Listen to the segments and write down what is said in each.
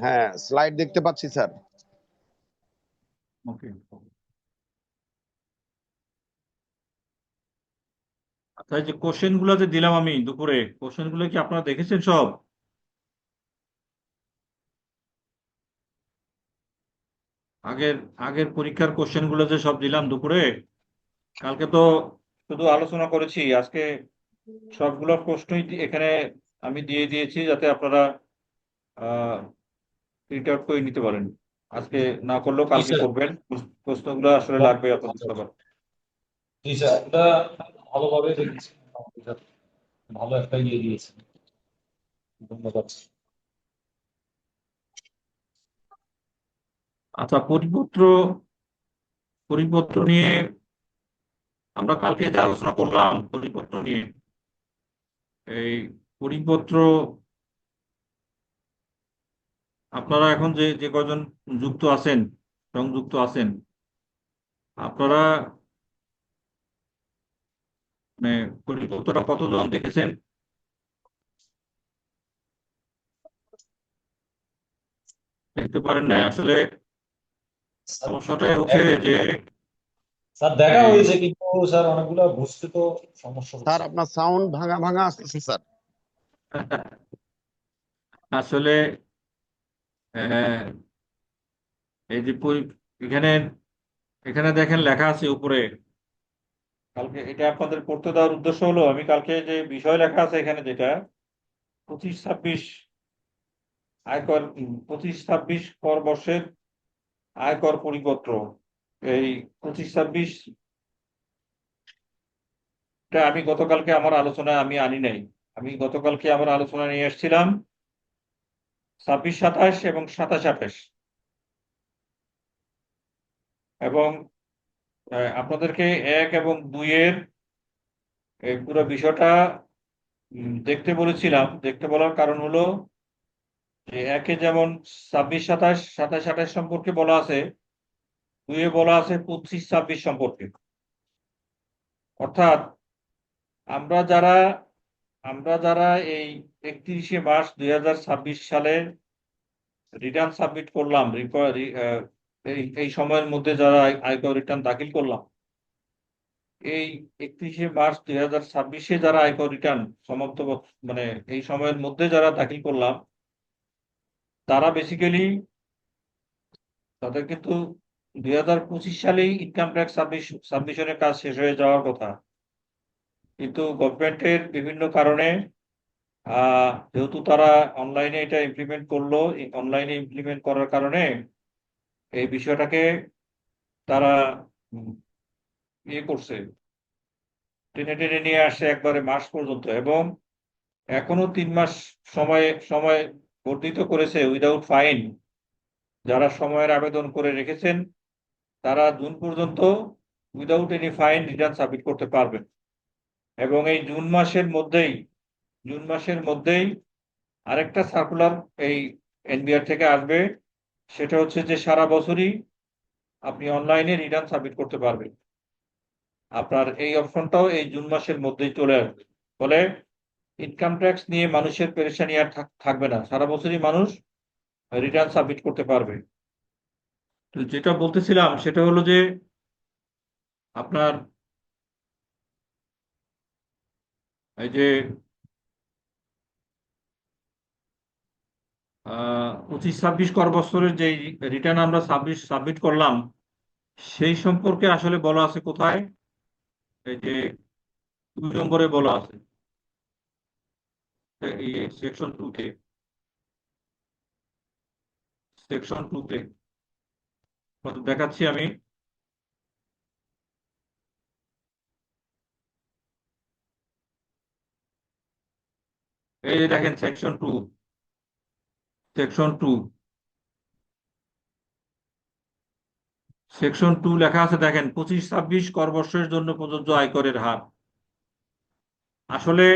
হ্যাঁ, স্লাইড দেখতে পাচ্ছি স্যার। ওকে, আচ্ছা, এই যে কোশ্চেন গুলো যে দিলাম আমি দুপুরে, কোশ্চেন গুলো কি আপনারা দেখেছেন সব? আগের আগের পরীক্ষার কোশ্চেন গুলো যে সব দিলাম দুপুরে, কালকে তো শুধু আলোচনা করেছি, আজকে সবগুলো প্রশ্নই এখানে আমি দিয়ে দিয়েছি, যাতে আপনারা প্রিন্ট আউট করে নিতে পারেন। আজকে না করলেও জি কালকে স্যার। করবেন, প্রশ্নগুলো আসলে লাগবে আপনাদের সবার। জি স্যার, এটা ভালোভাবে দেখেছি। ভালো একটা ইয়ে দিয়েছেন, ধন্যবাদ। আচ্ছা, পরিপত্র পরিপত্র নিয়ে আমরা কালকে যে আলোচনা করলাম, পরিপত্র নিয়ে, এই পরিপত্র আপনারা এখন যে যে কজন যুক্ত আছেন, সংযুক্ত আছেন, আপনারা মানে পরিপত্রটা কতজন দেখেছেন? দেখতে পারেন না আসলে। সমস্যাটা হচ্ছে যে স্যার দেখা এই হয়েছে, কিন্তু স্যার অনেকগুলো বুঝতে তো সমস্যা স্যার, হচ্ছে। আপনার সাউন্ড ভাঙা ভাঙা আসতেছে স্যার। আসলে আহ, এই যে এখানে এখানে দেখেন লেখা আছে উপরে। কালকে এটা আপনাদের পড়তে দেওয়ার উদ্দেশ্য হলো, আমি কালকে যে বিষয় লেখা আছে এখানে, যেটা 25-26 আয়কর, 25-26 কর বর্ষের আয়কর পরিপত্র, এই 25-26 টা আমি গতকালকে আমার আলোচনায় আমি আনি নাই। আমি গতকালকে আমার আলোচনা নিয়ে এসেছিলাম 26-27 এবং 27-28, এবং আপনাদেরকে 1 এবং 2 এর এই পুরো বিষয়টা দেখতে বলেছিলাম। দেখতে বলার কারণ হলো যে 1-এ যেমন 26-27, 27-28 সম্পর্কে বলা আছে, 2-এ বলা আছে 25-26 সম্পর্কে। অর্থাৎ আমরা যারা আমরা যারা এই 31শে মার্চ 2026 সালে রিটার্ন সাবমিট করলাম, এই সময়ের মধ্যে যারা আয়কর রিটার্ন দাখিল করলাম, এই 31শে মার্চ 2026-এ যারা আয়কর রিটার্ন সমাপ্ত মানে এই সময়ের মধ্যে যারা দাখিল করলাম, তারা বেসিক্যালি, তাদের কিন্তু 2025 সালেই ইনকাম ট্যাক্স সাবমিশনের কাজ শেষ হয়ে যাওয়ার কথা। কিন্তু গভর্নমেন্টের বিভিন্ন কারণে, যেহেতু তারা অনলাইনে এটা ইমপ্লিমেন্ট করলো, অনলাইনে ইমপ্লিমেন্ট করার কারণে এই বিষয়টাকে তারা উম, ইয়ে করছে, টেনে টেনে নিয়ে আসে একবারে মার্চ পর্যন্ত, এবং এখনো 3 মাস সময় সময় বর্ধিত করেছে উইদাউট ফাইন। যারা সময়ের আবেদন করে রেখেছেন, তারা জুন পর্যন্ত without any fine return submit করতে পারবেন। এবং এই জুন মাসের মধ্যেই আরেকটা সার্কুলার এই এনবিআর থেকে আসবে। সেটা হচ্ছে যে সারা বছরই আপনি অনলাইনে রিটার্ন সাবমিট করতে পারবেন। আপনার এই অপশনটাও এই জুন মাসের মধ্যেই চলে আসবে। ফলে ইনকাম ট্যাক্স নিয়ে মানুষের পেরেশানি আর থাকবে না, সারা বছরই মানুষ রিটার্ন সাবমিট করতে পারবে। তো যেটা বলতেছিলাম সেটা হলো যে আপনার এই যে 25-26 কর বছরের যে রিটার্ন আমরা সাবমিট করলাম, সেই সম্পর্কে আসলে বলা আছে কোথায়? এই যে 2 নম্বরে বলা আছে, এই সেকশন 2-তে, সেকশন 2-তে দেখাচ্ছি আমি। এই যে দেখেন সেকশন 2 সেকশন 2 লেখা আছে, দেখেন 25-26 কর বর্ষের জন্য প্রযোজ্য আয়করের হার। আসলে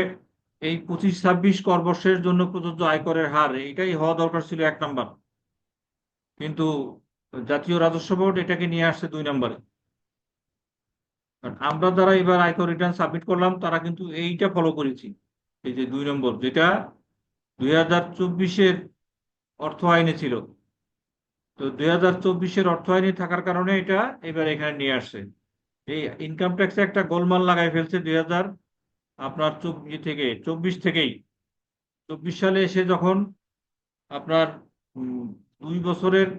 এই 25-26 কর বর্ষের জন্য প্রযোজ্য আয়করের হার এটাই হওয়া দরকার ছিল 1 নম্বর, কিন্তু জাতীয় রাজস্ব বোর্ড এটাকে নিয়ে আসছে 2 নম্বরে। কারণ আমরা যারা এবার আয়কর রিটার্ন সাবমিট করলাম, তারা কিন্তু এইটা ফলো করেছি। এই যে 2 নম্বর, যেটা 2024-এর অর্থ আইনে ছিল। তো 2024-এর অর্থ আইনে থাকার কারণে এটা এবার এখানে নিয়ে আসছে। এই ইনকাম ট্যাক্সে একটা গোলমাল লাগাই ফেলছে আপনার 24 সালে এসে যখন আপনার 2 বছরের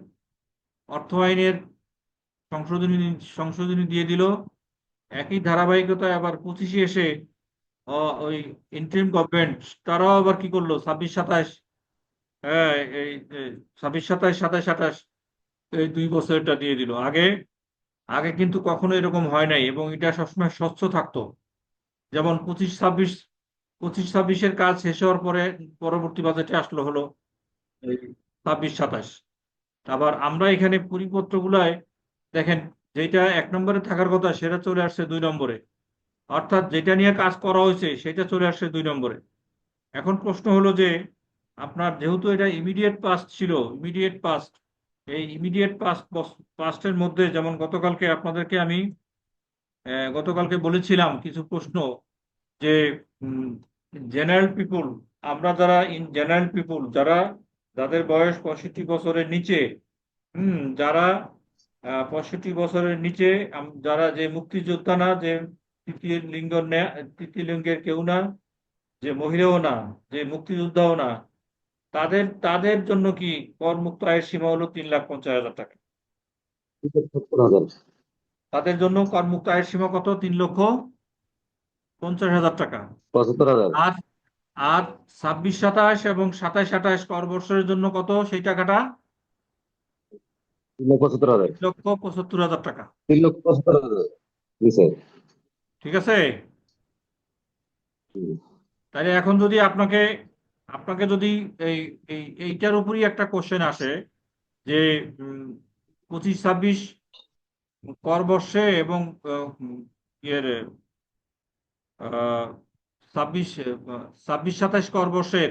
অর্থ আইনের সংশোধনী সংশোধনী দিয়ে দিল। একই ধারাবাহিকতায় আবার 25-এ এসে ওই ইন্টারিম গভর্নমেন্ট তারাও আবার কি করলো 26-27, হ্যাঁ এই 26-27, 27-28 এই 2 বছরটা দিয়ে দিল। আগে আগে কিন্তু কখনো এরকম হয় নাই এবং এটা সবসময় স্বচ্ছ থাকতো। যেমন 25-26 এর কাজ শেষ হওয়ার পরে পরবর্তী বাজেটে আসলো হলো এই 26-27। আবার আমরা এখানে পরিপত্রগুলায় দেখেন, যেটা 1 নম্বরে থাকার কথা সেটা চলে আসছে 2 নম্বরে, অর্থাৎ যেটা নিয়ে কাজ করা হয়েছে সেটা চলে আসছে 2 নম্বরে। এখন প্রশ্ন হলো যে আপনার যেহেতু এটা ইমিডিয়েট পাস্ট ছিল, ইমিডিয়েট পাস্ট, এই ইমিডিয়েট পাস্টের মধ্যে যেমন গতকালকে আপনাদেরকে আমি গতকালকে বলেছিলাম কিছু প্রশ্ন যে জেনারেল পিপুল, আমরা যারা জেনারেল পিপুল যাদের বয়স 65 বছরের নিচে, যারা 65 বছরের নিচে, যারা যে মুক্তিযোদ্ধা না, যে তৃতীয় লিঙ্গের কেউ না, যে মহিলাও না, যে মুক্তিযোদ্ধাও না, তাদের তাদের জন্য কি কর মুক্ত আয়ের সীমা হলো 3,50,000 টাকা। 70,000। তাদের জন্য কর মুক্ত আয়ের সীমা কত? 3,50,000 টাকা। 75,000। আর আর 26-27 এবং 27-28 কর বর্ষের জন্য কত সেই টাকাটা? 3,75,000। 3,75,000 টাকা। 3,75,000। জি স্যার। ঠিক আছে। হুম। তাহলে এখন যদি আপনাকে আপনাকে যদি এই এইটার উপরই একটা কোশ্চেন আসে যে 25-26 কর বর্ষে এবং ইয়ের 26 26-27 কর বর্ষের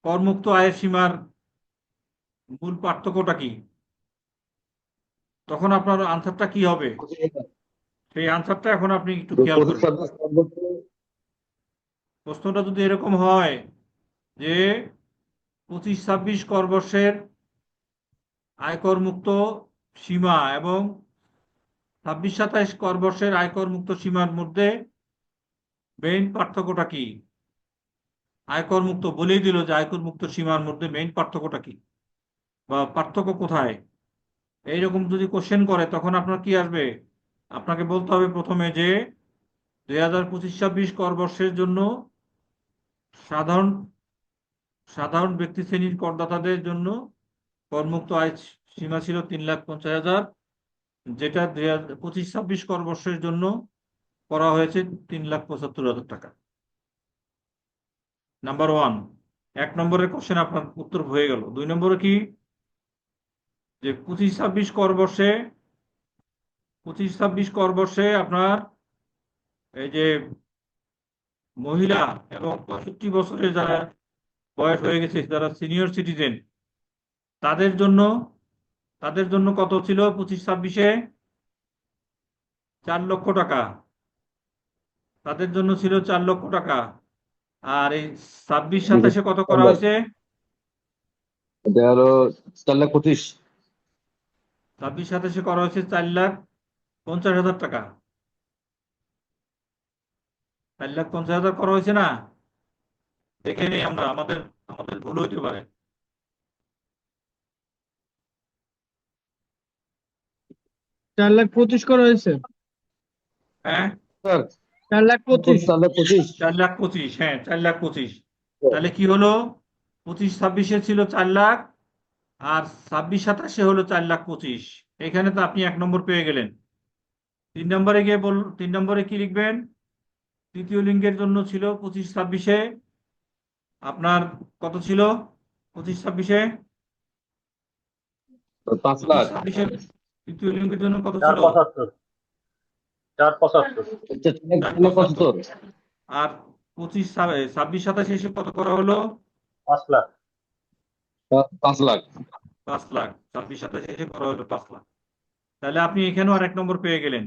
করমুক্ত আয়ের সীমার মূল পার্থক্যটা কি, তখন আপনার আনসারটা কি হবে? সেই আনসারটা এখন আপনি একটু খেয়াল করবেন। 25-26 প্রশ্নটা যদি এরকম হয় যে 25-26 কর বর্ষের আয়কর মুক্ত সীমা এবং 26-27 কর বর্ষের আয়কর মুক্ত সীমার মধ্যে মেইন পার্থক্যটা কি? আয়কর মুক্ত বলেই দিল যে আয়কর মুক্ত সীমার মধ্যে মেইন পার্থক্যটা কি বা পার্থক্য কোথায়। এইরকম যদি কোশ্চেন করে তখন আপনার কি আসবে? আপনাকে বলতে হবে প্রথমে যে 2025-26 কর বর্ষের জন্য সাধারণ সাধারণ ব্যক্তি শ্রেণীর করদাতাদের জন্য করমুক্ত আয় সীমা ছিল 3,50,000, যেটা 2025-26 কর বর্ষের জন্য করা হয়েছে 3,75,000 টাকা। নাম্বার 1। 1 নম্বরের কোশ্চেন আপনার উত্তর হয়ে গেল। 2 নম্বরে কি? যে 25-26 কর বর্ষে আপনার এই যে মহিলা এবং 65 বছরের যারা বয়স হয়ে গেছে, যারা সিনিয়র সিটিজেন, তাদের জন্য তাদের জন্য কত ছিল 25-26-এ? 4 লক্ষ টাকা। তাদের জন্য ছিল 4 লক্ষ টাকা। আর এই 26-27-এ কত করা হয়েছে? এটা হলো 4,25,000। 26-27-এ করা হয়েছে 4,50,000 টাকা। 4,50,000 করা হয়েছে না? দেখে নিই আমরা, আমাদের আমাদের ভুল হইতে পারে। 4,25,000 করা হয়েছে। হ্যাঁ, স্যার 4,25,000। 4,25,000। 4,25,000, হ্যাঁ 4,25,000। তাহলে কি হলো? 25-26-এ ছিল 4 লাখ, আর 26-27-এ হলো 4,25,000। এখানে তো আপনি 1 নম্বর পেয়ে গেলেন। 3 নম্বরে গিয়ে 3 নম্বরে কি লিখবেন? তৃতীয় লিঙ্গের জন্য ছিল 25-26-এ আপনার কত ছিল? 25-26-এ 5 লাখ। 25-26-এ তৃতীয় লিঙ্গের জন্য কত ছিল? 4,75,000। 4,75,000। এটা 4,75,000। আর 26-27 এসে কত করা হলো? 5 লাখ। 5 লাখ। 5 লাখ। 26-27 এসে করা হলো 5 লাখ। তাহলে আপনি এখানেও আর 1 নম্বর পেয়ে গেলেন।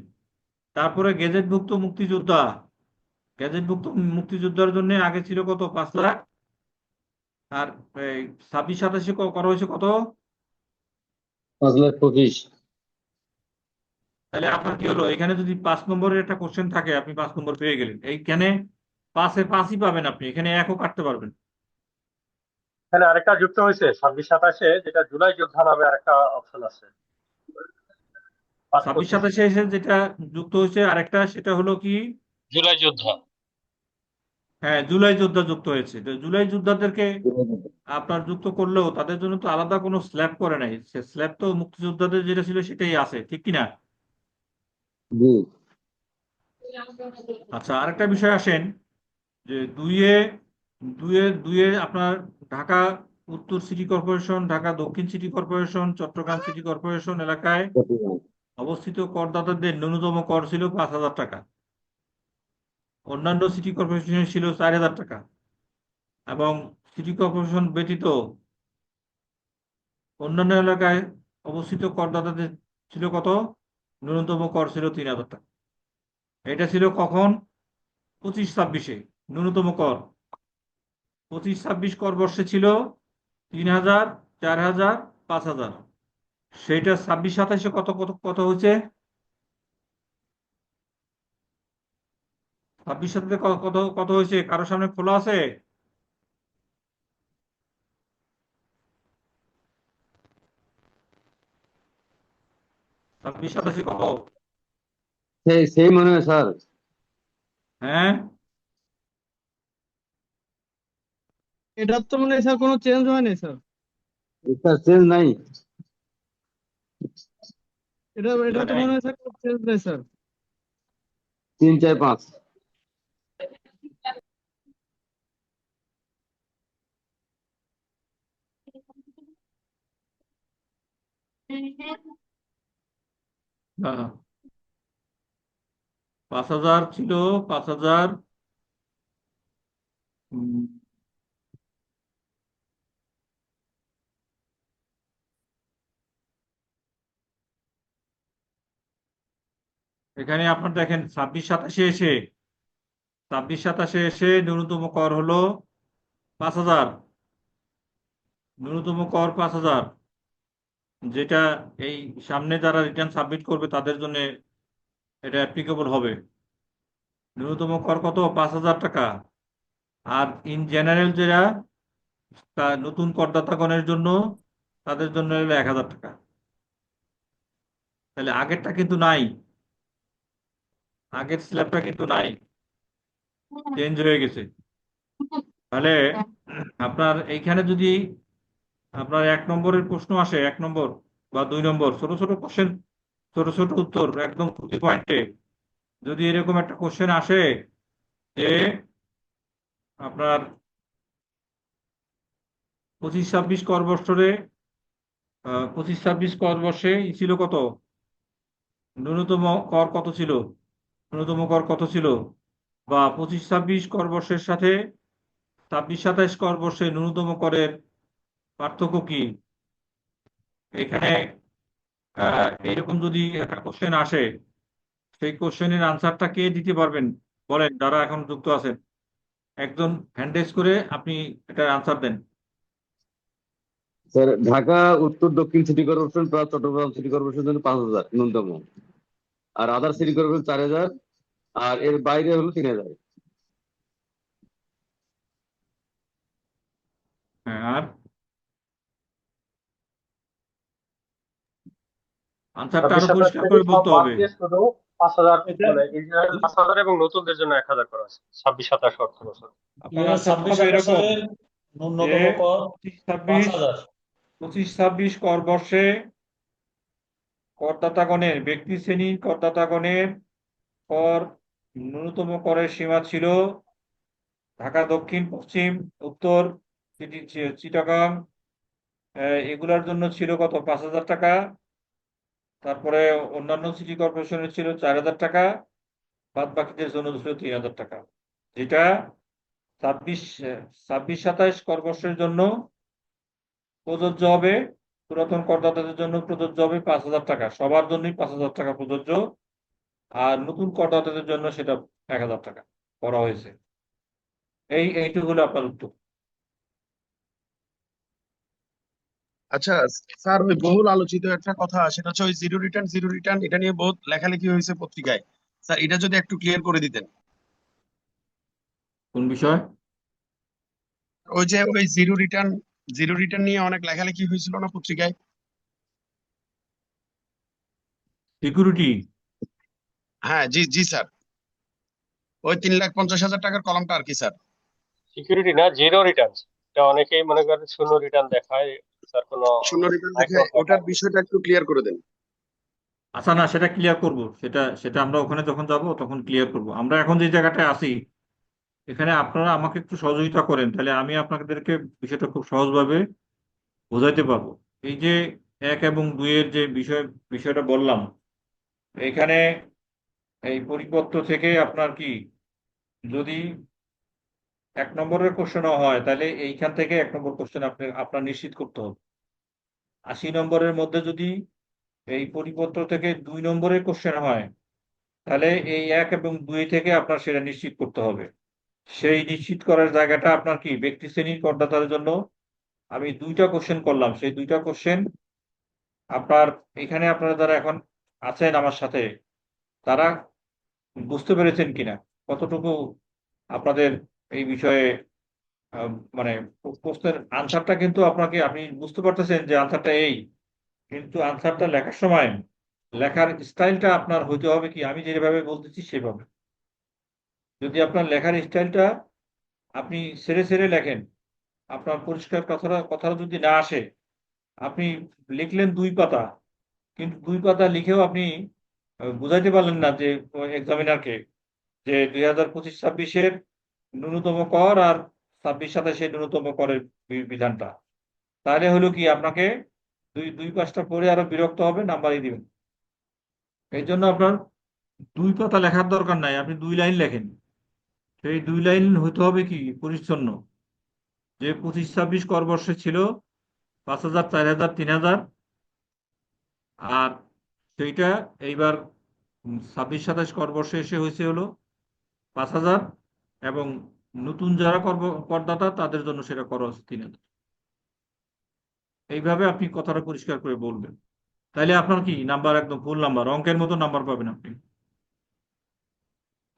তারপরে গেজেটভুক্ত মুক্তিযোদ্ধা, গেজেটভুক্ত মুক্তিযোদ্ধার জন্য আগে ছিল কত? 5 লাখ। আর এই 26-27 করা হয়েছে কত? 5,25,000। তাহলে আপনার কি হলো, এখানে যদি 5 নম্বরের একটা কোশ্চেন থাকে আপনি 5 নম্বর পেয়ে গেলেন। এইখানে 5-এ 5ই পাবেন, আপনি এখানে 1ও কাটতে পারবেন। এখানে আরেকটা যুক্ত হয়েছে 26-27-এ, যেটা জুলাই যোদ্ধা নামে আরেকটা অপশন আছে। ছাব্বিশ 5-25 সাতাশে এসে যেটা যুক্ত হয়েছে আরেকটা, সেটা হলো কি, জুলাই যোদ্ধা। হ্যাঁ জুলাই যোদ্ধা যুক্ত হয়েছে। তো জুলাই যোদ্ধাদেরকে আপনার যুক্ত করলেও তাদের জন্য তো আলাদা কোনো স্ল্যাব করে নাই, সে স্ল্যাব তো মুক্তিযোদ্ধাদের যেটা ছিল সেটাই আছে, ঠিক কিনা? জি। আচ্ছা, আরেকটা বিষয় আসেন, যে দুইয়ে দুইয়ে দুইয়ে আপনার ঢাকা উত্তর সিটি কর্পোরেশন, ঢাকা দক্ষিণ city corporation, Chittagong city corporation এলাকায় অবস্থিত করদাতাদের ন্যূনতম কর ছিল 5,000 টাকা। অন্যান্য সিটি কর্পোরেশনের ছিল 4,000 টাকা। এবং সিটি কর্পোরেশন ব্যতীত অন্যান্য এলাকায় অবস্থিত করদাতাদের ছিল কত? ন্যূনতম কর ছিল 3,000 টাকা। এটা ছিল কখন? 25-26-এ ন্যূনতম কর। 25-26 কর বর্ষে ছিল 3,000, 4,000, 5,000। সেইটা 26-27-এ কত কত কত হয়েছে? 26-27-এ কত কত হয়েছে? কারোর সামনে খোলা আছে? 26-27-এ কত? সেই মনে হয় স্যার। হ্যাঁ, এটার তো মনে হয় স্যার কোনো চেঞ্জ হয়নি স্যার। স্যার চেঞ্জ নাই। এটা তো নাই। মনে হয় স্যার কোনো চেঞ্জ নেই স্যার। 3, 4, 5। হ্যাঁ, 5,000 ছিল, 5,000। এখানে আপনার দেখেন 26-27-এ এসে ন্যূনতম কর হলো 5,000। ন্যূনতম কর 5,000, যেটা এই সামনে যারা রিটার্ন সাবমিট করবে তাদের জন্য এটা অ্যাপ্লিকেবল হবে। ন্যূনতম কর কত? 5,000 টাকা। আর ইন জেনারেল যারা নতুন করদাতাগণের জন্য, তাদের জন্য হলো 1,000 টাকা। তাহলে আগেরটা কিন্তু নাই, আগের স্ল্যাবটা কিন্তু নাই, চেঞ্জ হয়ে গেছে। তাহলে আপনার এইখানে যদি আপনার 1 নম্বরের প্রশ্ন আসে, 1 নম্বর বা 2 নম্বর, ছোট ছোট কোশ্চেন, ছোট ছোট উত্তর একদম প্রতি পয়েন্টে, যদি এরকম একটা কোশ্চেন আসে যে আপনার 25-26 কর বৎসরে, 25-26 কর বর্ষে ছিল কত? ন্যূনতম কর কত ছিল? ন্যূনতম কর কত ছিল? বা 25-26 কর বর্ষের সাথে 26-27 কর বর্ষে ন্যূনতম করের পার্থক্য কি? এখানে এরকম যদি একটা কোশ্চেন আসে, সেই কোশ্চেনের আনসারটা কে দিতে পারবেন বলেন, যারা এখন যুক্ত আছেন? একজন হ্যান্ড রেজ করে আপনি এটার আনসার দেন। স্যার ঢাকা উত্তর দক্ষিণ city corporation plus Chittagong city corporation জন্য 5,000 ন্যূনতম। আর আদার সিটি কর্পোরেশন 4,000। আর এর বাইরে হলো 3,000। হ্যাঁ, আর আনসারটা আরো 26-27 পরিষ্কার থেকে করে সব বলতে বাদ হবে। দিয়ে শুধু 5,000, এটা মানে এই জেনারেল 5,000 এবং নতুনদের জন্য 1,000 করা আছে 26-27 অর্থ বছর। আপনার ইয়ে আনসারটা ছাব্বিশ হবে এরকম সাতাশের যে ন্যূনতম কর 25-26, 5,000। 25-26 কর বর্ষে করদাতাগণের, ব্যক্তি শ্রেণীর করদাতাগণের কর, ন্যূনতম করের সীমা ছিল ঢাকা দক্ষিণ, পশ্চিম, উত্তর, চিটাগাং, এগুলার জন্য ছিল কত? 5,000 টাকা। তারপরে অন্যান্য সিটি কর্পোরেশনের ছিল 4,000 টাকা। বাদ বাকিদের জন্য ছিল 3,000 টাকা। যেটা 26-27 কর বর্ষের জন্য প্রযোজ্য হবে, পুরাতন করদাতাদের জন্য প্রযোজ্য হবে 5,000 টাকা, সবার জন্যই 5,000 টাকা প্রযোজ্য। আর নতুন করদাতাদের জন্য সেটা 1,000 টাকা করা হয়েছে। এইটুকু হলো আপনার উত্তর। আচ্ছা স্যার, ওই বহুল আলোচিত একটা কথা, সেটা হচ্ছে ওই জিরো রিটার্ন এটা নিয়ে বহুত লেখালেখি হয়েছে পত্রিকায়। স্যার এটা যদি একটু ক্লিয়ার করে দিতেন। কোন বিষয়? ওই যে ওই জিরো রিটার্ন নিয়ে অনেক লেখালেখি হয়েছিল না পত্রিকায়? সিকিউরিটি। হ্যাঁ, জি জি স্যার। ওই 3,50,000 টাকার কলমটা আর কি স্যার? সিকিউরিটি না, জিরো রিটার্ন। এটা অনেকেই মনে করে শূন্য রিটার্ন দেখায়, স্যার কোনো শূন্য রিটার্ন দেখে আগ্রহ ওটার দেখায় না। বিষয়টা একটু ক্লিয়ার করে দেন। আচ্ছা, না, সেটা ক্লিয়ার করব। সেটা সেটা আমরা ওখানে যখন যাব তখন ক্লিয়ার করব। আমরা এখন যে জায়গাটায় আছি, এখানে আপনারা আমাকে একটু সহযোগিতা করেন, তাহলে আমি আপনাদেরকে বিষয়টা খুব সহজভাবে বোঝাইতে পারবো। এই যে 1 এবং 2-এর যে বিষয়টা বললাম, এখানে এই পরিপত্র থেকে আপনার কি, যদি 1 নম্বরের কোশ্চেন হয়, তাহলে এইখান থেকে 1 নম্বর কোশ্চেন আপনার নিশ্চিত করতে হবে। 80 নম্বরের মধ্যে যদি এই পরিপত্র থেকে 2 নম্বরের কোশ্চেন হয়, তাহলে এই 1 এবং 2 থেকে আপনার সেটা নিশ্চিত করতে হবে। সেই নিশ্চিত করার জায়গাটা আপনার কি, ব্যক্তি শ্রেণীর করদাতার জন্য আমি 2টা কোশ্চেন করলাম। সেই 2টা কোশ্চেন আপনার এখানে, আপনারা যারা এখন আছেন আমার সাথে, তারা বুঝতে পেরেছেন কিনা, কতটুকু আপনাদের এই বিষয়ে মানে প্রশ্নের আনসারটা কিন্তু আপনাকে, আপনি বুঝতে পারতেছেন যে আনসারটা এই, কিন্তু আনসারটা লেখার সময় লেখার স্টাইলটা আপনার হইতে হবে কি, আমি যেভাবে বলতেছি সেভাবে। যদি আপনার লেখার স্টাইলটা আপনি ছেড়ে ছেড়ে লেখেন, আপনার পরিষ্কার কথাটা কথাটা যদি না আসে, আপনি লিখলেন 2 পাতা, কিন্তু 2 পাতা লিখেও আপনি বুঝাইতে পারলেন না যে এক্সামিনারকে, যে 2025-26-এর ন্যূনতম কর আর 26-27-এর ন্যূনতম করের বিধানটা, তাহলে হলো কি, আপনাকে দুই দুই পাঁচটা পড়ে আরো বিরক্ত হবে, নাম্বারই দিবেন। এই জন্য আপনার 2 পাতা লেখার দরকার নাই, আপনি 2 লাইন লেখেন। সেই 2 লাইন হতে হবে কি পরিচ্ছন্ন, যে 25-26 কর বর্ষে ছিল 5,000, 4,000, 3,000, আর সেইটা এইবার 26-27 কর বর্ষে এসে হয়েছে হলো 5,000, এবং নতুন যারা করদাতা তাদের জন্য সেটা খরচ 3,000। এইভাবে আপনি কথাটা পরিষ্কার করে বলবেন, তাইলে আপনার কি নাম্বার একদম ফুল নাম্বার, অঙ্কের মতো নাম্বার পাবেন আপনি।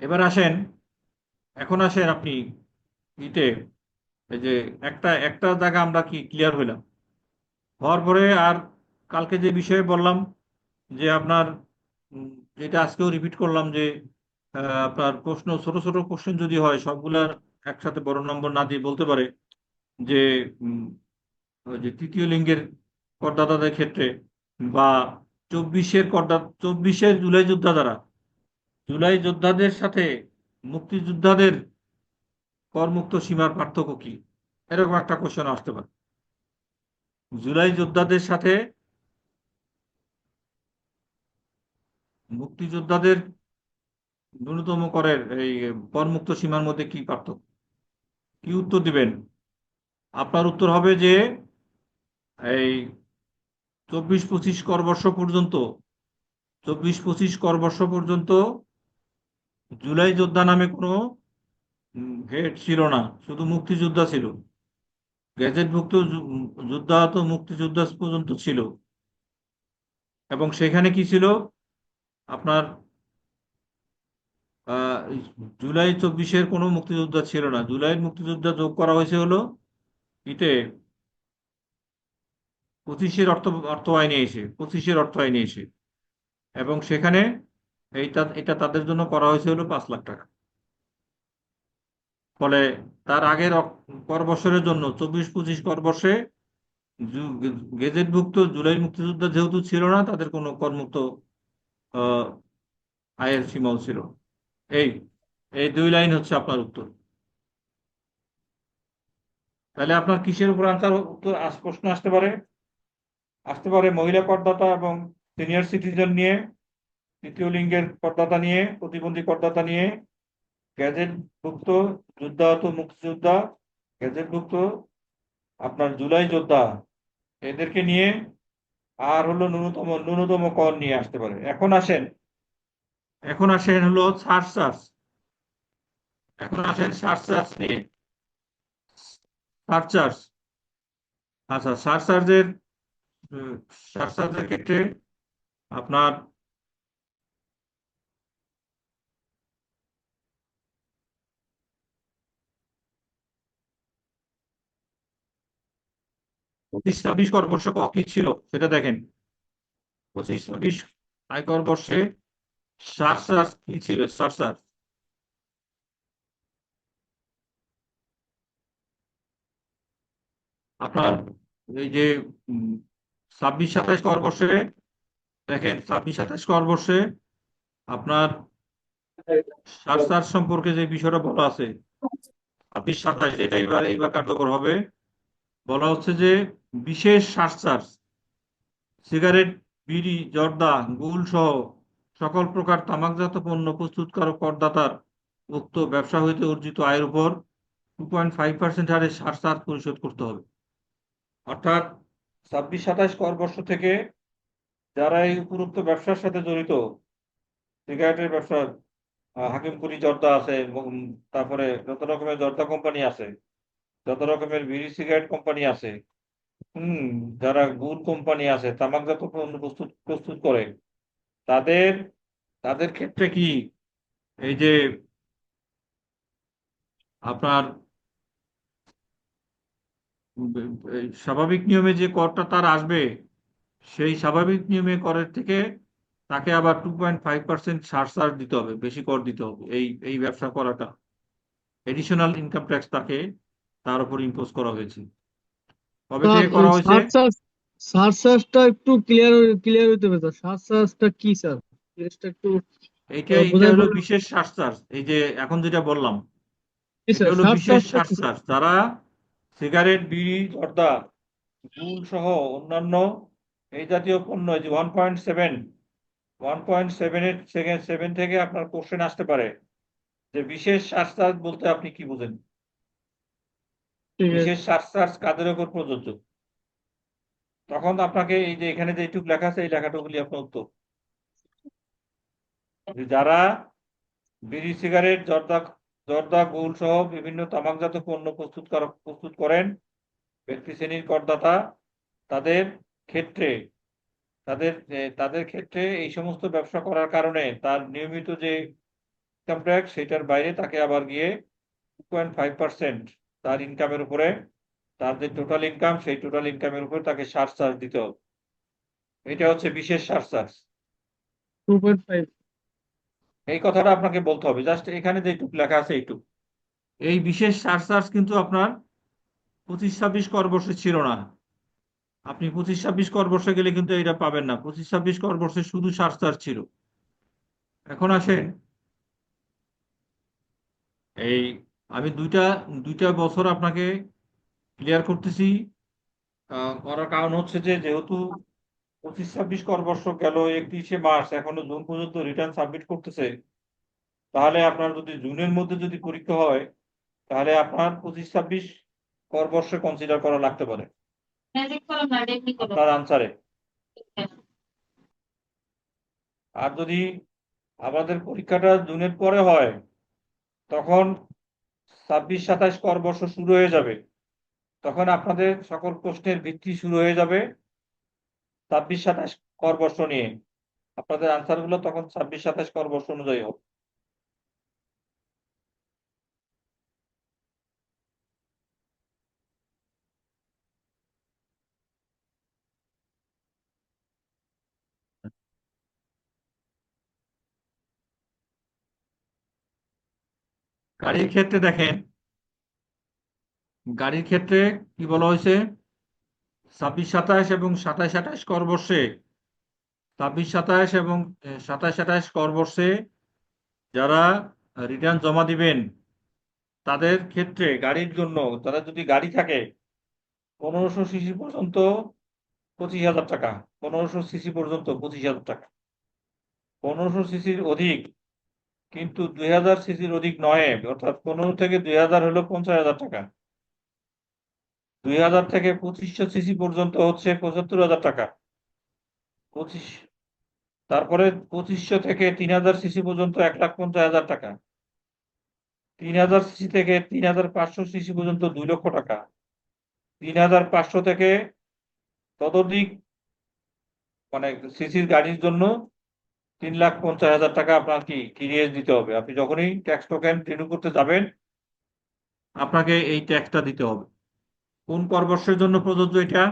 এবার আসেন, এখন আসেন আপনি ইতে, এই যে একটা একটা জায়গা আমরা কি ক্লিয়ার হইলাম, হওয়ার পরে আর কালকে যে বিষয়ে বললাম যে আপনার যেটা আজকেও রিপিট করলাম যে আপনার প্রশ্ন, ছোট ছোট কোশ্চেন যদি হয়, সবগুলার একসাথে বড় নম্বর না দিয়ে বলতে পারে যে উম, ওই যে তৃতীয় লিঙ্গের করদাতাদের ক্ষেত্রে, বা 24-এর জুলাই যোদ্ধা দ্বারা, জুলাই যোদ্ধাদের সাথে মুক্তিযোদ্ধাদের করমুক্ত সীমার পার্থক্য কি, এরকম একটা কোশ্চেন আসতে পারে। জুলাই যোদ্ধাদের সাথে মুক্তিযোদ্ধাদের ন্যূনতম করের এই করমুক্ত সীমার মধ্যে কি পার্থক্য, কি উত্তর দিবেন? আপনার উত্তর হবে যে এই 24-25 কর বর্ষ পর্যন্ত, 24-25 কর বর্ষ পর্যন্ত জুলাই যোদ্ধা নামে কোনো হেড ছিল না, শুধু মুক্তিযোদ্ধা ছিল। গ্যাজেটভুক্ত যোদ্ধা তো মুক্তিযোদ্ধা পর্যন্ত ছিল, এবং সেখানে কি ছিল আপনার আহ, জুলাই 24-এর কোনো মুক্তিযোদ্ধা ছিল না। জুলাইয়ের মুক্তিযোদ্ধা যোগ করা হয়েছে হলো ইতে 25-এর অর্থ আইনে এসে, 25-এর অর্থ আইনে এসে, এবং সেখানে এটা তাদের জন্য করা হয়েছে হলো 5 লাখ টাকা। ফলে তার আগের কর বছরের জন্য, 24-25 কর বর্ষে গেজেটভুক্ত জুলাই মুক্তিযোদ্ধা যেহেতু ছিল না, তাদের কোনো করমুক্ত আহ, আয়ের সীমাও ছিল না। এই এই 2 লাইন হচ্ছে আপনার উত্তর। তাহলে আপনার কিসের উপর আনসার উত্তর প্রশ্ন আসতে পারে মহিলা করদাতা এবং সিনিয়র সিটিজেন নিয়ে, তৃতীয় লিঙ্গের করদাতা নিয়ে, প্রতিবন্ধী করদাতা নিয়ে, গ্যাজেটভুক্ত যুদ্ধাহত মুক্তিযোদ্ধা, গ্যাজেটভুক্ত আপনার জুলাই যোদ্ধা, এদেরকে নিয়ে, আর হলো ন্যূনতম কর নিয়ে আসতে পারে। এখন আসেন হলো সারচার্জ। এখন আসেন সারচার্জ নিয়ে। সারচার্জ, আচ্ছা, সারচার্জের সারচার্জের ক্ষেত্রে আপনার পঁচিশ ছাব্বিশ কর্মবর্ষ কি ছিল সেটা দেখেন। 25-26 আয়কর বর্ষে সারচার্জ কি ছিল? সারচার্জ আপনার এই যে 26-27 কর বর্ষে দেখেন, 26-27 কর বর্ষে আপনার সারচার্জ সম্পর্কে যে বিষয়টা বলা আছে 26-27, এটা এইবার কার্যকর হবে। বলা হচ্ছে যে বিশেষ সারচার্জ সিগারেট, বিড়ি, জর্দা, গুল সহ সকল প্রকার তামাকজাত পণ্য প্রস্তুতকারক করদাতার উক্ত ব্যবসা হইতে অর্জিত আয়ের উপর 2.5% হারে সারচার্জ পরিশোধ করতে হবে। অর্থাৎ 26-27 কর বর্ষ থেকে যারা এই উপরোক্ত ব্যবসার সাথে জড়িত, সিগারেটের ব্যবসা, হাকিমপুরি জর্দা আছে, তারপরে যত রকমের জর্দা কোম্পানি আছে, যত রকমের বিড়ি সিগারেট কোম্পানি আছে, যারা গুড় কোম্পানি আছে, তামাকজাত পণ্য প্রস্তুত করে, তাদের তাদের ক্ষেত্রে কি এই যে আপনার এই স্বাভাবিক নিয়মে যে করটা তার আসবে, সেই স্বাভাবিক নিয়মে করের থেকে তাকে আবার 2.5% সারচার্জ দিতে হবে, বেশি কর দিতে হবে। এই ব্যবসা করাটা এডিশনাল ইনকাম ট্যাক্স তার উপর ইম্পোজ করা হয়েছে। কবে স্যার থেকে করা হয়েছে? সারচার্জটা একটু ক্লিয়ার হইতে হবে স্যার, সারচার্জটা কি স্যার? জিনিসটা একটু এটা বোঝাই হলো বলবেন? বিশেষ সারচার্জ। এই যে এখন যেটা বললাম, কি এটা স্যার হলো বিশেষ সারচার্জটা কি? সারচার্জ। যারা সিগারেট, বিড়ি, জর্দা, গুল সহ অন্যান্য এই জাতীয় পণ্য, যে 1.7 থেকে আপনার কোশ্চেন আসতে পারে যে বিশেষ সারচার্জ বলতে আপনি কি বোঝেন? ঠিক আছে। বিশেষ সারচার্জ কাদের উপর প্রযোজ্য? তখন আপনাকে এই যে এখানে যে এইটুকু লেখা আছে, এই লেখাটুকুলি আপনার উত্তর। যে যারা বিড়ি, সিগারেট, জর্দা, গুল সহ বিভিন্ন তামাকজাত পণ্য প্রস্তুত করেন, ব্যক্তি শ্রেণীর করদাতা, তাদের ক্ষেত্রে তাদের ক্ষেত্রে এই সমস্ত ব্যবসা করার কারণে তার নিয়মিত যে ইনকাম ট্যাক্স, সেটার বাইরে তাকে আবার গিয়ে 2.5% তার ইনকামের উপরে, তার যে টোটাল ইনকাম, সেই টোটাল ইনকামের উপরে তাকে সারচার্জ দিতে হবে। এটা হচ্ছে বিশেষ সারচার্জ। 2.5। এই কথাটা আপনাকে বলতে হবে। জাস্ট এখানে যেটুকু লেখা আছে এইটুকু। এই বিশেষ সারচার্জ কিন্তু আপনার 25-26 কর বর্ষে ছিল না। আপনি 25-26 কর বর্ষে গেলে কিন্তু এটা পাবেন না। 25-26 কর বর্ষে শুধু সারচার্জ ছিল। এখন আসেন, এই আমি দুইটা বছর আপনাকে ক্লিয়ার করতেছি। করার কারণ হচ্ছে যে যেহেতু 25-26 কর বর্ষ গেল, 31শে মার্চ, এখনো জুন পর্যন্ত রিটার্ন সাবমিট করতেছে। তাহলে আপনার যদি জুনের মধ্যে যদি পরীক্ষা হয়, তাহলে আপনার 25-26 কর বর্ষে কনসিডার করা লাগতে পারে আপনার আনসারে। আর যদি আমাদের পরীক্ষাটা জুনের পরে হয়, তখন 26-27 কর বর্ষ শুরু হয়ে যাবে। তখন আপনাদের সকল প্রশ্নের ভিত্তি শুরু হয়ে যাবে 26-27 কর বর্ষ নিয়ে। আপনাদের আনসার গুলো তখন 26-27 কর বর্ষ অনুযায়ী হবে। গাড়ির ক্ষেত্রে দেখেন, গাড়ির ক্ষেত্রে কি বলা হয়েছে? 26-27 এবং 27-28 কর বর্ষে, 26-27 এবং 27-28 কর বর্ষে যারা রিটার্ন জমা দিবেন, তাদের ক্ষেত্রে গাড়ির জন্য, তাদের যদি গাড়ি থাকে 1500 সিসি পর্যন্ত 25,000 টাকা, 1500 সিসি পর্যন্ত 25,000 টাকা, 1500 সিসির অধিক কিন্তু 2000 সিসির অধিক নয়, অর্থাৎ 15 থেকে 2000 হলো 50,000 টাকা, 2000 থেকে 2500 সিসি পর্যন্ত হচ্ছে 75,000 টাকা, 25, তারপরে 2500 থেকে 3000 সিসি পর্যন্ত 1,50,000 টাকা, 3000 সিসি থেকে 3500 সিসি পর্যন্ত 2 লক্ষ টাকা, 3500 থেকে ততোধিক মানে সিসির গাড়ির জন্য 3,50,000 টাকা আপনার কি কিরিয়ে দিতে হবে। আপনি যখনই ট্যাক্স টোকেন রিনিউ করতে যাবেন আপনাকে এই ট্যাক্সটা দিতে হবে। কোন কর বর্ষের জন্য প্রযোজ্য এটা?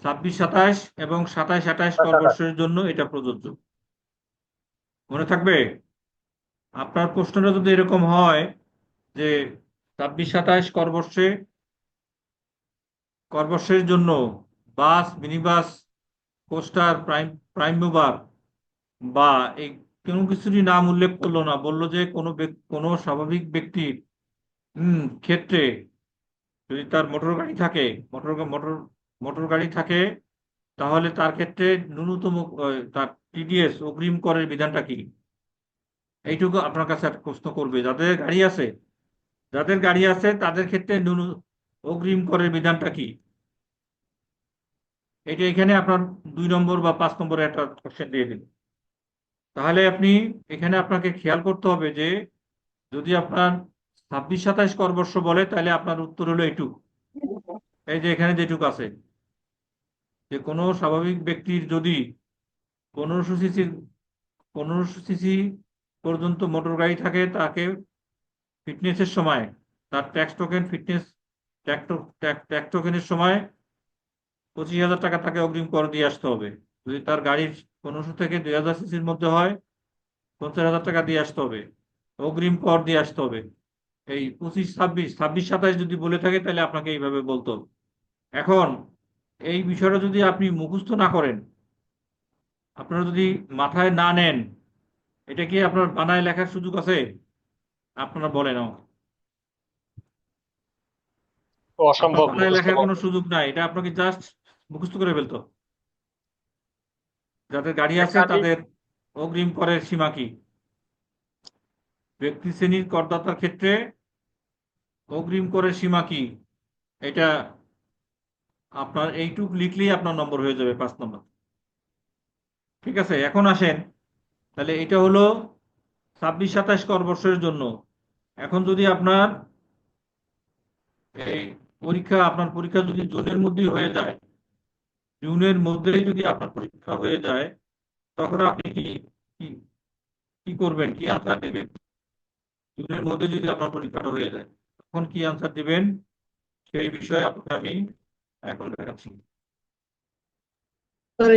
26-27 এবং 27-28 কর বর্ষের জন্য এটা প্রযোজ্য। মনে থাকবে? আপনার প্রশ্নটা যদি এরকম হয় যে 26-27 কর বর্ষের জন্য বাস, মিনিবাস, কোস্টার, প্রাইম মুভার বা এই কোনো কিছুরই নাম উল্লেখ করলো না, বললো যে কোনো স্বাভাবিক ব্যক্তির ক্ষেত্রে যদি তার মোটর গাড়ি থাকে, মোটর মোটর মোটর গাড়ি থাকে, তাহলে তার ক্ষেত্রে ন্যূনতম তার টিডিএস অগ্রিম করের বিধানটা কি? এইটুকু আপনার কাছে একটা প্রশ্ন করবে। যাদের গাড়ি আছে তাদের ক্ষেত্রে অগ্রিম করের বিধানটা কি? এটা এখানে আপনার 2 নম্বর বা 5 নম্বরে একটা কোশ্চেন দিয়ে দিন। তাহলে আপনি এখানে আপনাকে খেয়াল করতে হবে যে যদি আপনার 26-27 কর বর্ষ বলে তাহলে আপনার উত্তর হলো এইটুকু। এই যে এখানে যেটুকু আছে যে কোনো স্বাভাবিক ব্যক্তির যদি 1500 সিসি পর্যন্ত মোটর গাড়ি থাকে, তাকে ফিটনেসের সময় তার ট্যাক্স টোকেন ফিটনেস ট্যাক্স টোকেনের সময় 25,000 টাকা তাকে অগ্রিম কর দিয়ে আসতে হবে। যদি তার গাড়ির 1500 থেকে 2,000 সিসির মধ্যে হয় 50,000 টাকা দিয়ে আসতে হবে, অগ্রিম কর দিয়ে আসতে হবে। এই 25-26 যদি বলে থাকে তাহলে আপনাকে এইভাবে বলতে হবে। এখন এই বিষয়টা যদি আপনি মুখস্থ না করেন, আপনারা যদি মাথায় না নেন, এটা কি আপনার বানায় লেখার সুযোগ আছে? আপনারা বলেন আমাকে। তো আপনার অসম্ভব বানায় মুখস্থ লেখার করা। কোনো সুযোগ নাই, এটা আপনাকে জাস্ট মুখস্থ করে ফেলতো। যাদের গাড়ি আছে এখানে তাদের অগ্রিম করের সীমা কি? ব্যক্তি শ্রেণীর করদাতার ক্ষেত্রে অগ্রিম করের সীমা কি? এটা আপনার এইটুক লিখলেই আপনার নম্বর হয়ে যাবে 5 নম্বর। ঠিক আছে, এখন আসেন, তাহলে এটা হলো 26-27 কর বর্ষের জন্য। এখন যদি আপনার এই আপনার পরীক্ষা যদি জুনের মধ্যেই হয়ে যায়, জুনের মধ্যেই যদি আপনার পরীক্ষা হয়ে যায়, তখন আপনি কি কি করবেন, কি আনসার দেবেন? জুনের মধ্যে যদি আপনার পরীক্ষাটা হয়ে যায় তখন কি আনসার দিবেন সেই বিষয়ে আপনাকে আমি এখন দেখাচ্ছি। স্যার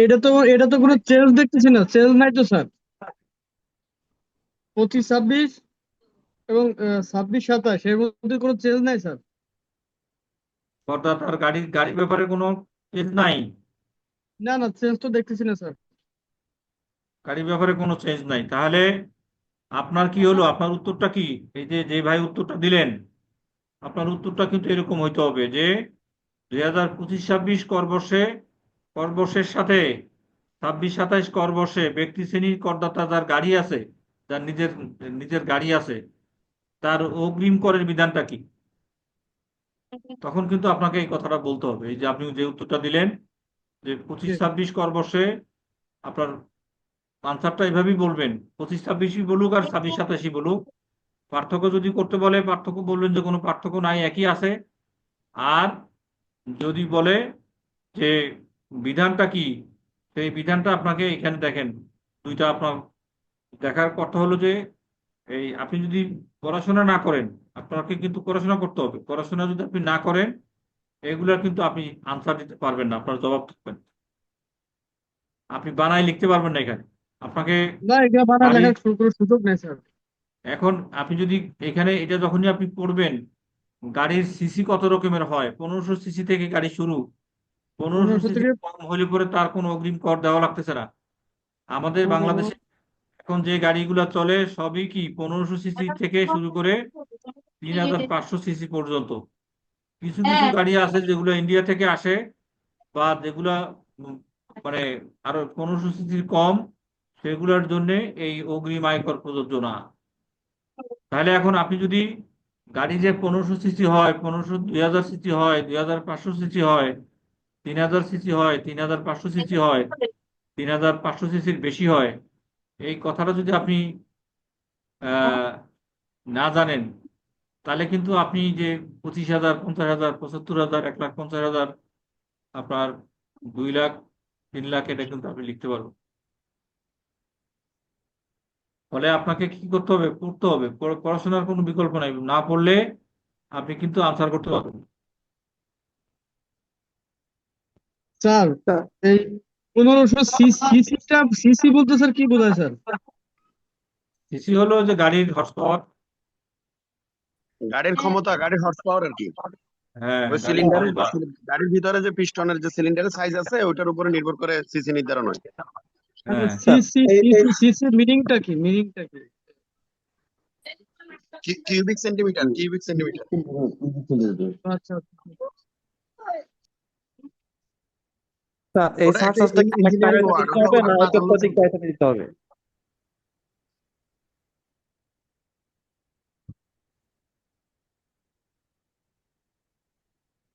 এটা তো কোনো চেঞ্জ দেখতেছি না, চেঞ্জ নাই তো স্যার। 25-26 এবং 26-27 এর মধ্যে কোনো চেঞ্জ নাই স্যার। অর্থাৎ তার গাড়ির ব্যাপারে কোনো চেঞ্জ নাই। না না, চেঞ্জ তো দেখতেছি না স্যার। গাড়ির ব্যাপারে কোনো চেঞ্জ নাই, তাহলে আপনার কি হলো, আপনার উত্তরটা কি? এই যে যে ভাই উত্তরটা দিলেন, আপনার উত্তরটা কিন্তু এরকম হইতে হবে যে 2025-26 কর বর্ষের সাথে 26-27 কর বর্ষে ব্যক্তি শ্রেণীর করদাতা যার গাড়ি আছে, যার নিজের নিজের গাড়ি আছে, তার অগ্রিম করের বিধানটা কি? তখন কিন্তু আপনাকে এই কথাটা বলতে হবে, এই যে আপনি যে উত্তরটা দিলেন যে জি। 25-26 কর বর্ষে আপনার আনসারটা এভাবেই বলবেন। 25-26ই বলুক আর 26-27ই বলুক, পার্থক্য যদি করতে বলে পার্থক্য বলবেন যে কোনো পার্থক্য নাই, একই আছে। আর যদি বলে যে বিধানটা কি, সেই বিধানটা আপনাকে এখানে দেখেন দুইটা আপনার দেখার কথা হলো যে এই আপনি যদি পড়াশোনা না করেন, আপনাকে কিন্তু পড়াশোনা করতে হবে। পড়াশোনা যদি আপনি না করেন এগুলার কিন্তু আপনি আনসার দিতে পারবেন না, আপনার জবাব থাকবেন, আপনি বানায় লিখতে পারবেন না এখানে আপনাকে না, এটা বানায় গাড়ির। লেখার কোনো সুযোগ নেই স্যার। এখন আপনি যদি এখানে এটা যখনই আপনি পড়বেন, গাড়ির সিসি কত রকমের হয়, 1500 সিসি থেকে গাড়ি শুরু। 1500 1500 সিসি থেকে কম হলে পরে তার কোনো অগ্রিম কর দেওয়া লাগতেছে না। আমাদের বাংলাদেশে এখন যে গাড়িগুলো চলে সবই কি 1500 সিসি থেকে শুরু করে 3,500 সিসি পর্যন্ত। কিছু কিছু গাড়ি আছে যেগুলো ইন্ডিয়া থেকে আসে বা যেগুলা উম, মানে আরো 1500 সিসির কম, সেগুলোর জন্য এই অগ্রিম আয়কর প্রযোজ্য না। তাহলে এখন আপনি যদি গাড়ি যে 1500 সিসি হয়, 2000 সিসি হয়, 2,500 সিসি হয়, 3,000 সিসি হয়, 3,500 সিসি হয়, 3,500 সিসির বেশি হয়, এই কথাটা যদি আপনি আহ না জানেন, তাহলে কিন্তু আপনি যে 25,000, 50,000, 75,000, 1,50,000 আপনার 2 লাখ 3 লাখ এটা কিন্তু আপনি লিখতে পারবেন। ফলে আপনাকে কি করতে হবে, পড়তে হবে, পড়াশোনার কোনো বিকল্প নাই, না পড়লে আপনি কিন্তু আনসার করতে পারবেন না। স্যার এই 1500 সিসি বলতে স্যার কি বোঝায় স্যার? সিসি হলো যে গাড়ির হর্স পাওয়ার। গাড়ির ক্ষমতা, গাড়ির হর্স পাওয়ার আর কি। হ্যাঁ, ওই গাড়ির সিলিন্ডারের ক্ষমতা। গাড়ির ভিতরে যে পিস্টনের যে সিলিন্ডারের সাইজ আছে ওইটার উপরে নির্ভর করে সিসি নির্ধারণ হয়। হ্যাঁ, সিসি মিনিংটা কি? মিনিংটা কি? Cubic centimetre, cubic centimetre. আচ্ছা স্যার এই ওটা একটা সার্চাসটা কি 1 ইঞ্জিনিয়ারিং টাকায় ওয়ার্ড, দিতে ওটা হবে ওটা না না একের জানলেও প্রতীক চলবে। গায়ে দিতে হবে?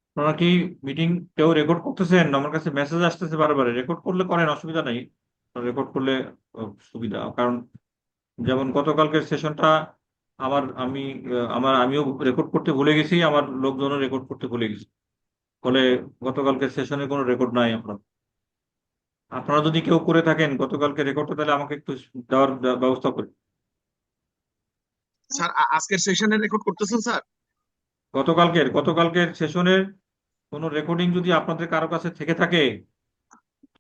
আপনারা কি মিটিং কেউ রেকর্ড করতেছেন? আমার কাছে মেসেজ আসতেছে বারবার, রেকর্ড করলে করেন, অসুবিধা নাই। রেকর্ড করলে সুবিধা, কারণ যেমন গতকালকের সেশনটা আমিও রেকর্ড করতে ভুলে গেছি, আমার লোকজনও রেকর্ড করতে ভুলে গেছি। ফলে গতকালকের সেশনে কোনো রেকর্ড নাই। আপনারা যদি কেউ করে থাকেন গতকালকে রেকর্ডটা, তাহলে আমাকে একটু দেওয়ার ব্যবস্থা করেন। স্যার আজকের সেশনে রেকর্ড করতেছেন স্যার? গতকালকের সেশনের কোনো রেকর্ডিং যদি আপনাদের কারো কাছে থেকে থাকে,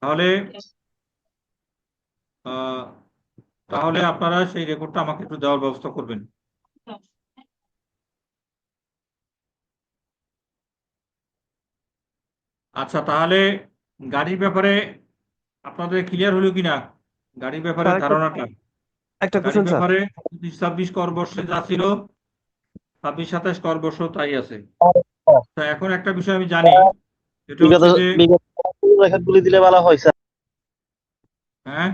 তাহলে আহ, তাহলে আপনারা সেই রেকর্ডটা আমাকে একটু দেওয়ার ব্যবস্থা করবেন। আচ্ছা, তাহলে গাড়ির ব্যাপারে আপনাদের ক্লিয়ার হলো কিনা? গাড়ির ব্যাপারে স্যার ধারণাটা, একটা গাড়ির কোশ্চেন স্যার। ব্যাপারে 25-26 কর বর্ষে যা ছিল, 26-27 কর বর্ষ তাই আছে। তা এখন একটা বিষয় আমি জানি, সেটা বিগত হচ্ছে যে বিগত রেখাগুলি দিলে ভালো হয় স্যার। হ্যাঁ,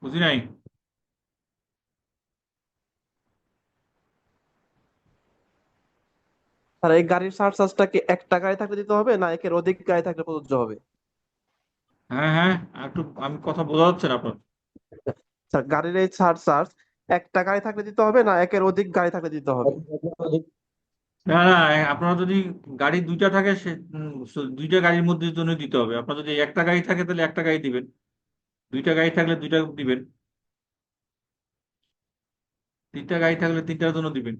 বুঝি নাই। স্যার এই গাড়ির সার্চাসটা কি 1 টাকায় থাকলে দিতে হবে না একের অধিক গায়ে থাকলে প্রযোজ্য হবে? হ্যাঁ হ্যাঁ, একটু আমি কথা বোঝা যাচ্ছে না আপনার। স্যার গাড়ির এই সার্চাস 1 টাকায় থাকলে দিতে হবে না একের অধিক গাড়ি থাকলে দিতে হবে? না না, আপনার যদি গাড়ি দুইটা থাকে, দুইটা গাড়ির মধ্যে জন্য দিতে হবে। আপনার যদি একটা গাড়ি থাকে তাহলে একটা গাড়ি দিবেন, দুইটা গাড়ি থাকলে দুইটা দিবেন, তিনটা গাড়ি থাকলে তিনটার জন্য দিবেন।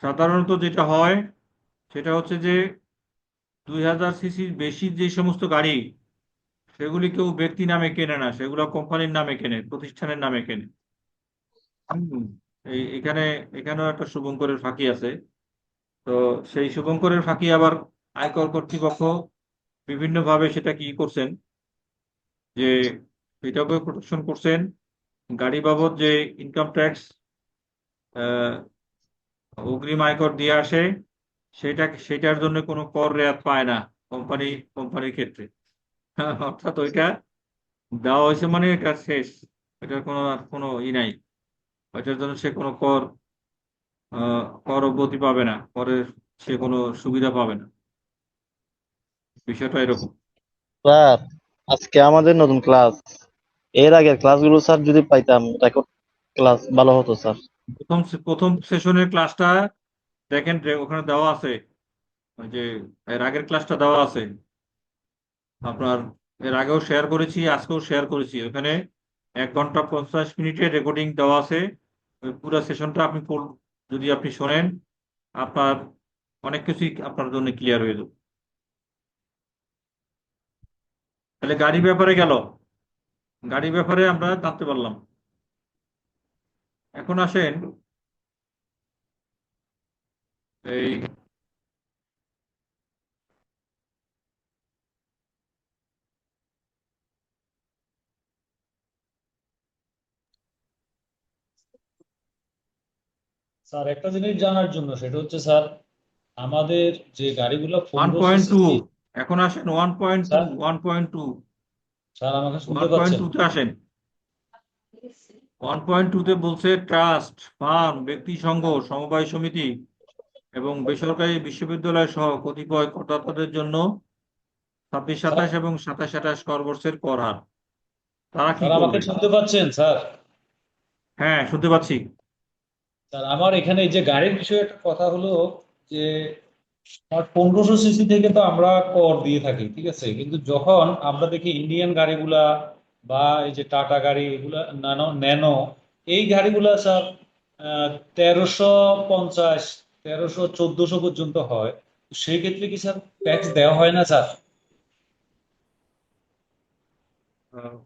সাধারণত যেটা হয় সেটা হচ্ছে যে 2000 সিসির বেশি যে সমস্ত গাড়ি, সেগুলি কেউ ব্যক্তি নামে কেনে না, সেগুলো কোম্পানির নামে কেনে, প্রতিষ্ঠানের নামে কেনে। হুম, এখানে এখানেও একটা শুভঙ্করের ফাঁকি আছে। তো সেই শুভঙ্করের ফাঁকি আবার আয়কর কর্তৃপক্ষ বিভিন্নভাবে সেটা কি করছেন, যে এটাকে প্রোটেকশন করছেন। গাড়ি বাবদ যে ইনকাম ট্যাক্স অগ্রিম আয়কর দিয়ে আসে, সেটার জন্য কোনো কর রেয়াত পায় না কোম্পানির ক্ষেত্রে। অর্থাৎ ওইটা দেওয়া হয়েছে মানে এটা শেষ, এটার কোনো আর কোনো নাই। ওইটার জন্য সে কোনো কর অব্যাহতি পাবে না, করের সে কোনো সুবিধা পাবে না। বিষয়টা এরকম। স্যার আজকে আমাদের নতুন ক্লাস, এর আগের ক্লাসগুলো স্যার যদি পাইতাম রেকর্ড ক্লাস ভালো হতো স্যার। প্রথম সেশনের ক্লাসটা দেখেন, ওখানে দেওয়া আছে, ওই যে এর আগের ক্লাসটা দেওয়া আছে আপনার। এর আগেও শেয়ার করেছি, আজকেও শেয়ার করেছি। ওখানে 1 ঘন্টা 50 মিনিটের রেকর্ডিং দেওয়া আছে। ওই পুরো সেশনটা যদি আপনি শোনেন, আপনার অনেক কিছুই আপনার জন্য ক্লিয়ার হয়ে যাবে। তাহলে গাড়ি ব্যাপারে গেল, গাড়ি ব্যাপারে আমরা জানতে পারলাম। এখন আসেন এই স্যার একটা জিনিস জানার জন্য, সেটা হচ্ছে স্যার আমাদের যে গাড়িগুলো 1500 1.2। সিসি। এখন আসেন 1.2, স্যার 1.2, স্যার আমাকে শুনতে পাচ্ছেন? 1.2 তে আসেন। 1.2 তে বলছে ট্রাস্ট ফার্ম, ব্যক্তি সংঘ, সমবায় সমিতি এবং বেসরকারি বিশ্ববিদ্যালয় সহ কতিপয় করদাতাদের জন্য 26-27 এবং 27-28 কর বর্ষের কর হার। তারা কি স্যার আমাকে করবে? শুনতে পাচ্ছেন স্যার? হ্যাঁ, শুনতে পাচ্ছি। স্যার আমার এখানে এই যে গাড়ির বিষয়ে একটা কথা হলো, যে 1500 সিসি থেকে তো আমরা কর দিয়ে থাকি, ঠিক আছে, কিন্তু যখন আমরা দেখি ইন্ডিয়ান গাড়িগুলা বা এই যে টাটা গাড়ি এগুলা, ন্যানো ন্যানো এই গাড়িগুলা স্যার 1350, 1300, 1400 পর্যন্ত হয়। তো সেই ক্ষেত্রে কি স্যার ট্যাক্স দেওয়া হয় না স্যার? আহ,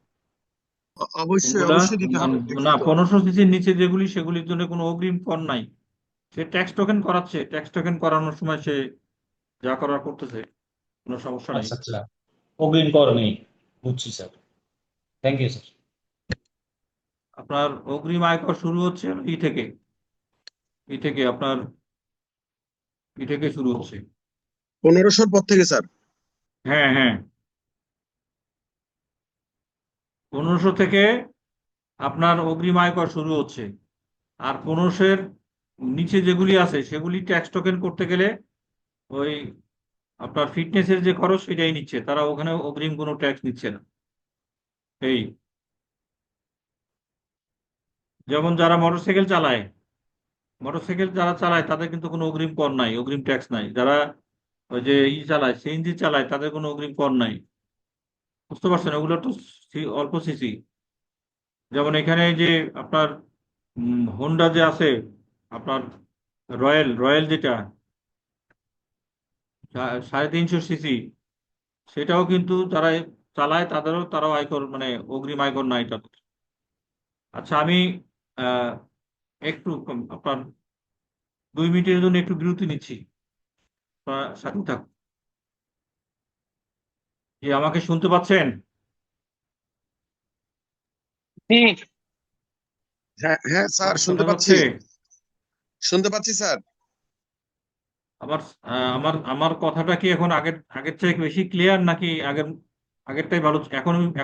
অবশ্যই কোনগুলা অবশ্যই দিতে হবে, না, দেখুন তো। 1500 সিসির নিচে যেগুলি সেগুলির জন্য কোনো অগ্রিম কর নাই। সে ট্যাক্স টোকেন করাচ্ছে, ট্যাক্স টোকেন করানোর সময় সে যা করার করতেছে, কোনো সমস্যা নেই। আচ্ছা আচ্ছা, অগ্রিম কর নেই, বুঝছি স্যার। Thank you sir. আপনার অগ্রিম আয়কর শুরু হচ্ছে আপনার শুরু হচ্ছে। 1500-র পর থেকে স্যার। হ্যাঁ হ্যাঁ, 1500 থেকে আপনার অগ্রিম আয়কর শুরু হচ্ছে। আর 1500-এর নিচে যেগুলি আছে সেগুলি ট্যাক্স টোকেন করতে গেলে ওই আপনার ফিটনেসের যে খরচ সেটাই নিচ্ছে, তারা ওখানে অগ্রিম কোনো ট্যাক্স নিচ্ছে না। এই যেমন যারা মোটরসাইকেল যারা চালায় তাদের কিন্তু কোনো অগ্রিম কর নাই, অগ্রিম ট্যাক্স নাই। যারা ওই যে চালায়, সিএনজি চালায়, তাদের কোনো অগ্রিম কর নাই। বুঝতে পারছেন? ওগুলো তো অল্প সিসি। যেমন এখানে যে আপনার হোন্ডা যে আছে, আপনার রয়্যাল যেটা 350 সিসি, সেটাও কিন্তু যারা চালায় তারাও আয়কর, মানে অগ্রিম আয়কর নাই তাদের। আচ্ছা, আমি আহ, একটু আপনার 2 মিনিটের জন্য একটু বিরতি নিচ্ছি। আপনারা সাথে থাকুন। কি আমাকে শুনতে পাচ্ছেন? হ্যাঁ হ্যাঁ স্যার, আমার শুনতে শোনা পাচ্ছি, যাচ্ছে? শুনতে পাচ্ছি স্যার। আমার আমার আমার কথাটা কি এখন আগের আগের থেকে বেশি ক্লিয়ার, নাকি আগেরটাই ভালো?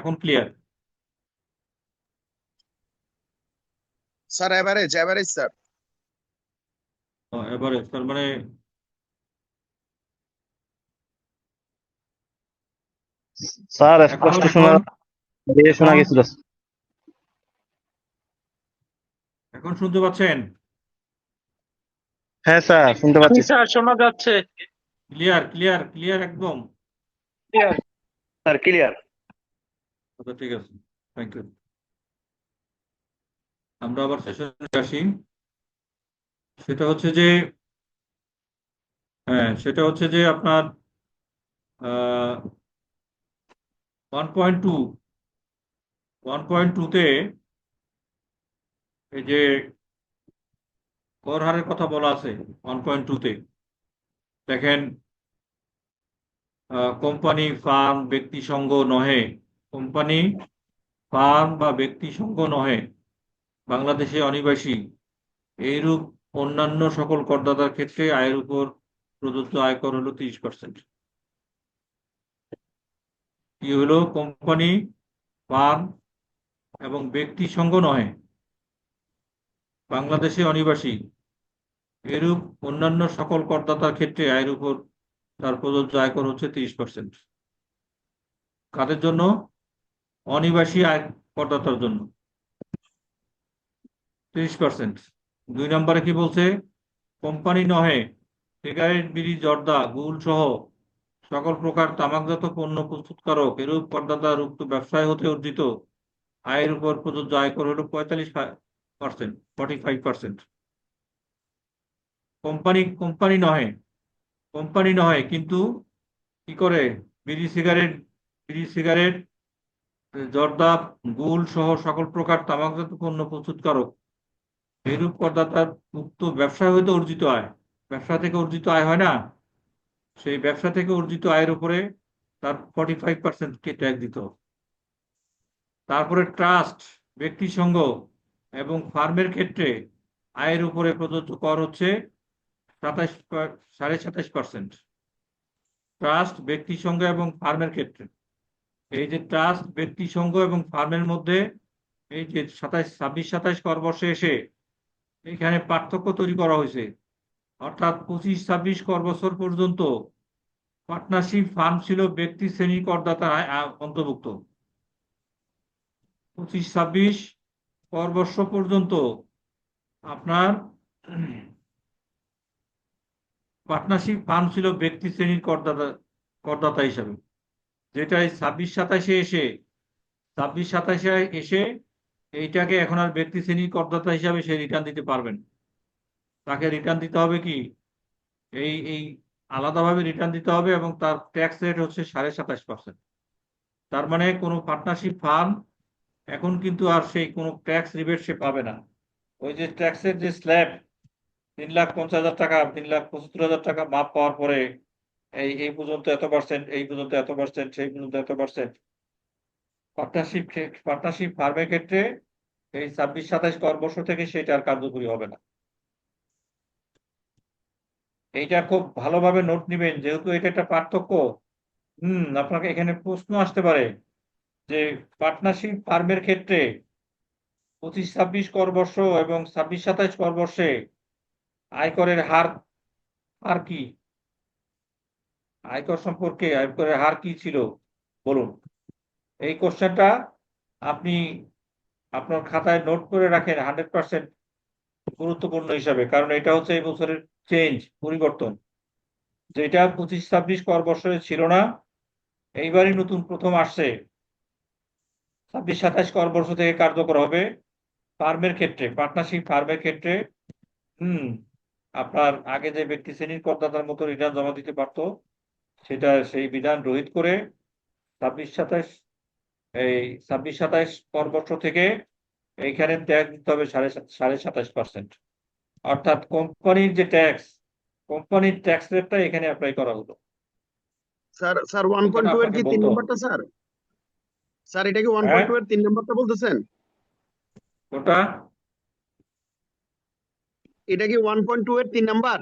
এখন clear? Sir average average sir. এবারে তার মানে স্যার এখন স্পষ্ট শোনা এখন শোনা এখন গেছিল। এখন শুনতে পাচ্ছেন? হ্যাঁ স্যার, শুনতে পাচ্ছি। স্যার শোনা যাচ্ছে। ক্লিয়ার ক্লিয়ার ক্লিয়ার একদম? Sir clear. আচ্ছা, ঠিক আছে, থ্যাংক ইউ। আমরা আবার সেশনে আসি। সেটা হচ্ছে যে সেটা হচ্ছে যে আপনার 1.2, 1.2-তে এই যে কর হারের কথা বলা আছে 1.2-তে, দেখেন, কোম্পানি, ফার্ম, ব্যক্তি সংঘ নহে, কোম্পানি, ফার্ম বা ব্যক্তি সংঘ নহে, বাংলাদেশে অনিবাসী, এইরূপ অন্যান্য সকল করদাতার ক্ষেত্রে আয়ের উপর প্রদত্ত আয়কর হলো 30%। কি হলো? কোম্পানি, ফার্ম এবং ব্যক্তি সংঘ নহে, বাংলাদেশে অনিবাসী, এরূপ অন্যান্য সকল করদাতার ক্ষেত্রে আয়ের উপর তার প্রযোজ্য আয়কর হচ্ছে 30%। কাদের জন্য? অনিবাসী আয় করদাতার জন্য 30%। 2 নম্বরে কি বলছে? কোম্পানি নহে, সিগারেট, বিড়ি, জর্দা, গুল সহ সকল প্রকার তামাকজাত পণ্য প্রস্তুতকারক এরূপ করদাতার উক্ত ব্যবসায় হতে অর্জিত আয়ের উপর প্রযোজ্য আয়কর হলো 45%, 45%। কোম্পানি নহে কিন্তু কি করে? বিড়ি, সিগারেট, জর্দা, গুল সহ সকল প্রকার তামাকজাত পণ্য প্রস্তুতকারক এইরূপ করদাতার উক্ত ব্যবসা হইতে অর্জিত আয়, ব্যবসা থেকে অর্জিত আয় হয় না, সেই ব্যবসা থেকে অর্জিত আয়ের উপরে তার 45% কে ট্যাক্স দিত। তারপরে ট্রাস্ট, ব্যক্তি সংঘ এবং ফার্মের ক্ষেত্রে আয়ের উপরে প্রযোজ্য কর হচ্ছে 27.5%। ট্রাস্ট, ব্যক্তি সংঘ এবং ফার্মের ক্ষেত্রে, এই যে ট্রাস্ট, ব্যক্তি সংঘ এবং ফার্মের মধ্যে এই যে 26 কর বর্ষে এসে এখানে পার্থক্য তৈরি করা হয়েছে। অর্থাৎ 25-26 কর বছর পর্যন্ত পার্টনারশিপ ফার্ম ছিল ব্যক্তি শ্রেণীর করদাতার অন্তর্ভুক্ত। 25-26 কর বর্ষ পর্যন্ত আপনার পার্টনারশিপ ফার্ম ছিল ব্যক্তি শ্রেণীর করদাতা হিসাবে, যেটা এই 26-27 এসে এইটাকে এখন আর ব্যক্তি শ্রেণীর করদাতা হিসাবে সে রিটার্ন দিতে পারবেন। তাকে রিটার্ন দিতে হবে কি এই আলাদাভাবে রিটার্ন দিতে হবে, এবং তার ট্যাক্স রেট হচ্ছে 27.5%। তার মানে কোনো পার্টনারশিপ ফার্ম এখন কিন্তু আর সেই কোনো ট্যাক্স রিবেট সে পাবে না। ওই যে ট্যাক্সের যে স্ল্যাব 3,50,000 টাকা, 3,75,000 টাকা মাপ পাওয়ার পরে এই পর্যন্ত এত পার্সেন্ট, এই পর্যন্ত এত পার্সেন্ট, সেই পর্যন্ত এত পার্সেন্ট, পার্টনারশিপ ফার্মের ক্ষেত্রে এই 26-27 কর বছর থেকে সেটা আর কার্যকরী হবে না। এইটা খুব ভালোভাবে নোট নিবেন, যেহেতু এটা একটা পার্থক্য। আপনাকে এখানে প্রশ্ন আসতে পারে যে পার্টনারশিপ ফার্মের ক্ষেত্রে 25-26 কর বর্ষ এবং 26-27 কর বর্ষে আয়করের হার কি, আয়কর সম্পর্কে আয়করের হার কি ছিল বলুন। এই কোশ্চেনটা আপনি আপনার খাতায় নোট করে রাখেন 100% গুরুত্বপূর্ণ হিসাবে, কারণ এটা হচ্ছে এই বছরের পরিবর্তন, যেটা 25-26 কর বছরে ছিল না, এইবারই নতুন প্রথম আসছে। 26-27 কর বর্ষ থেকে কার্যকর হবে ফার্মের ক্ষেত্রে, পার্টনারশিপ ফার্মের ক্ষেত্রে। আপনার আগে যে ব্যক্তি শ্রেণীর করদাতার মতো রিটার্ন জমা দিতে পারতো, সেটা সেই বিধান রহিত করে 26-27 কর বর্ষ থেকে এইখানে ট্যাক্স দিতে হবে 27.5%। অর্থাৎ কোম্পানির যে কোম্পানির ট্যাক্স রেটটা এখানে অ্যাপ্লাই করা হলো। স্যার 1.2 এর কি 3 নাম্বারটা স্যার? স্যার এটা কি 1.2 এর 3 নাম্বারটা বলতেছেন? ওটা এটা কি 1.2 এর 3 নাম্বার?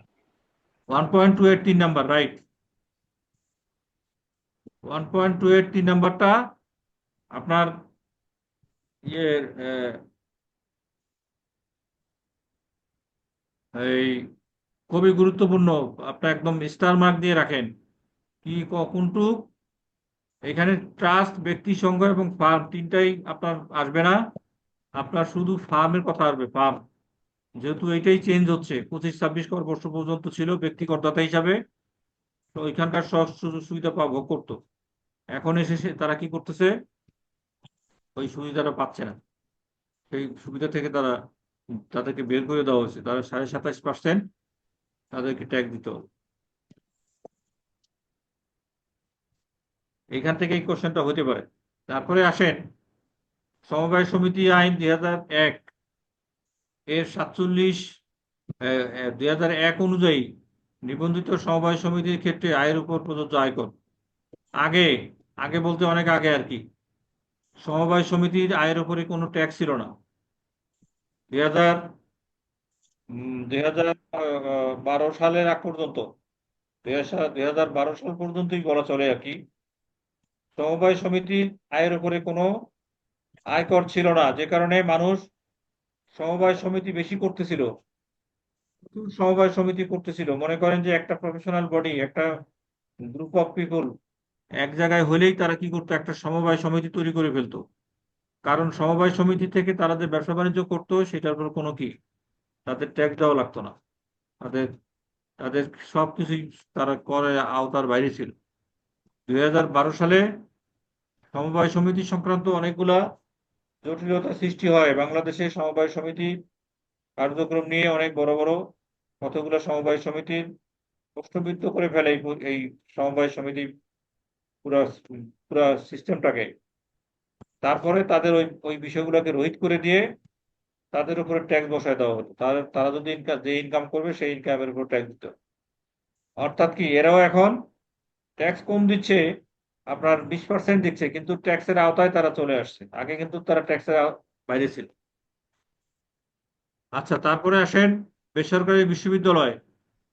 1.2 এর 3 নাম্বার, রাইট। 1.2 এর 3 নাম্বারটা আপনার এই খুবই গুরুত্বপূর্ণ, আপনি একদম স্টার মার্ক দিয়ে রাখেন। কি কোনটু এখানে ট্রাস্ট, ব্যক্তি সংঘ এবং ফার্ম তিনটাই আপনার আসবে না, আপনার শুধু ফার্মের কথা আসবে। ফার্ম যেহেতু এইটাই চেঞ্জ হচ্ছে, 25-26 কর বর্ষ পর্যন্ত ছিল ব্যক্তি করদাতা হিসাবে, তো ওইখানকার সব সুযোগ সুবিধা ভোগ করতো। এখন এসে তারা কি করতেছে, ওই সুবিধাটা পাচ্ছে না, সেই সুবিধা থেকে তাদেরকে বের করে দেওয়া হয়েছে। তারা 27.5% তাদেরকে ট্যাক্স দিতে হবে। এখান থেকে এই কোশ্চেনটা হতে পারে। তারপরে আসেন সমবায় সমিতি আইন 2001 এর 2001 অনুযায়ী নিবন্ধিত সমবায় সমিতির ক্ষেত্রে আয়ের উপর প্রযোজ্য আয়কর। আগে বলতে অনেক আগে আর কি, সমবায় সমিতির আয়ের উপরে কোনো ট্যাক্স ছিল না। 2012 সালের আগ পর্যন্ত, 2012 সাল পর্যন্তই বলা চলে আর কি, সমবায় সমিতির আয়ের উপরে কোনো আয়কর ছিল না, যে কারণে মানুষ সমবায় সমিতি বেশি করতেছিল, সমবায় সমিতি করতেছিল। মনে করেন যে একটা প্রফেশনাল বডি, একটা গ্রুপ অফ পিপল এক জায়গায় হলেই তারা কি করতো, একটা সমবায় সমিতি তৈরি করে ফেলতো। কারণ সমবায় সমিতি থেকে তারা যে ব্যবসা বাণিজ্য করতো সেটার উপর কোনো তাদের ট্যাক্স দেওয়া লাগতো না, তাদের তাদের সবকিছুই তারা করে আওতার বাইরে ছিল। 2012 সালে সমবায় সমিতি সংক্রান্ত অনেকগুলা জটিলতা সৃষ্টি হয় বাংলাদেশে। সমবায় সমিতি কার্যক্রম নিয়ে অনেক বড় বড় কতগুলো সমবায় সমিতির প্রশ্নবিদ্ধ করে ফেলে এই সমবায় সমিতি পুরা পুরা সিস্টেমটাকে। তারপরে তাদের ওই বিষয়গুলোকে রহিত করে দিয়ে তাদের উপরে ট্যাক্স বসায় দেওয়া হতো। তারা যদি যে ইনকাম করবে সেই ইনকামের উপর ট্যাক্স দিত। অর্থাৎ কি এরাও এখন ট্যাক্স কম দিচ্ছে, আপনার 20% দিচ্ছে, কিন্তু ট্যাক্সের আওতায় তারা চলে আসছে। আগে কিন্তু তারা ট্যাক্সের বাইরে ছিল। আচ্ছা, তারপরে আসেন বেসরকারি বিশ্ববিদ্যালয়,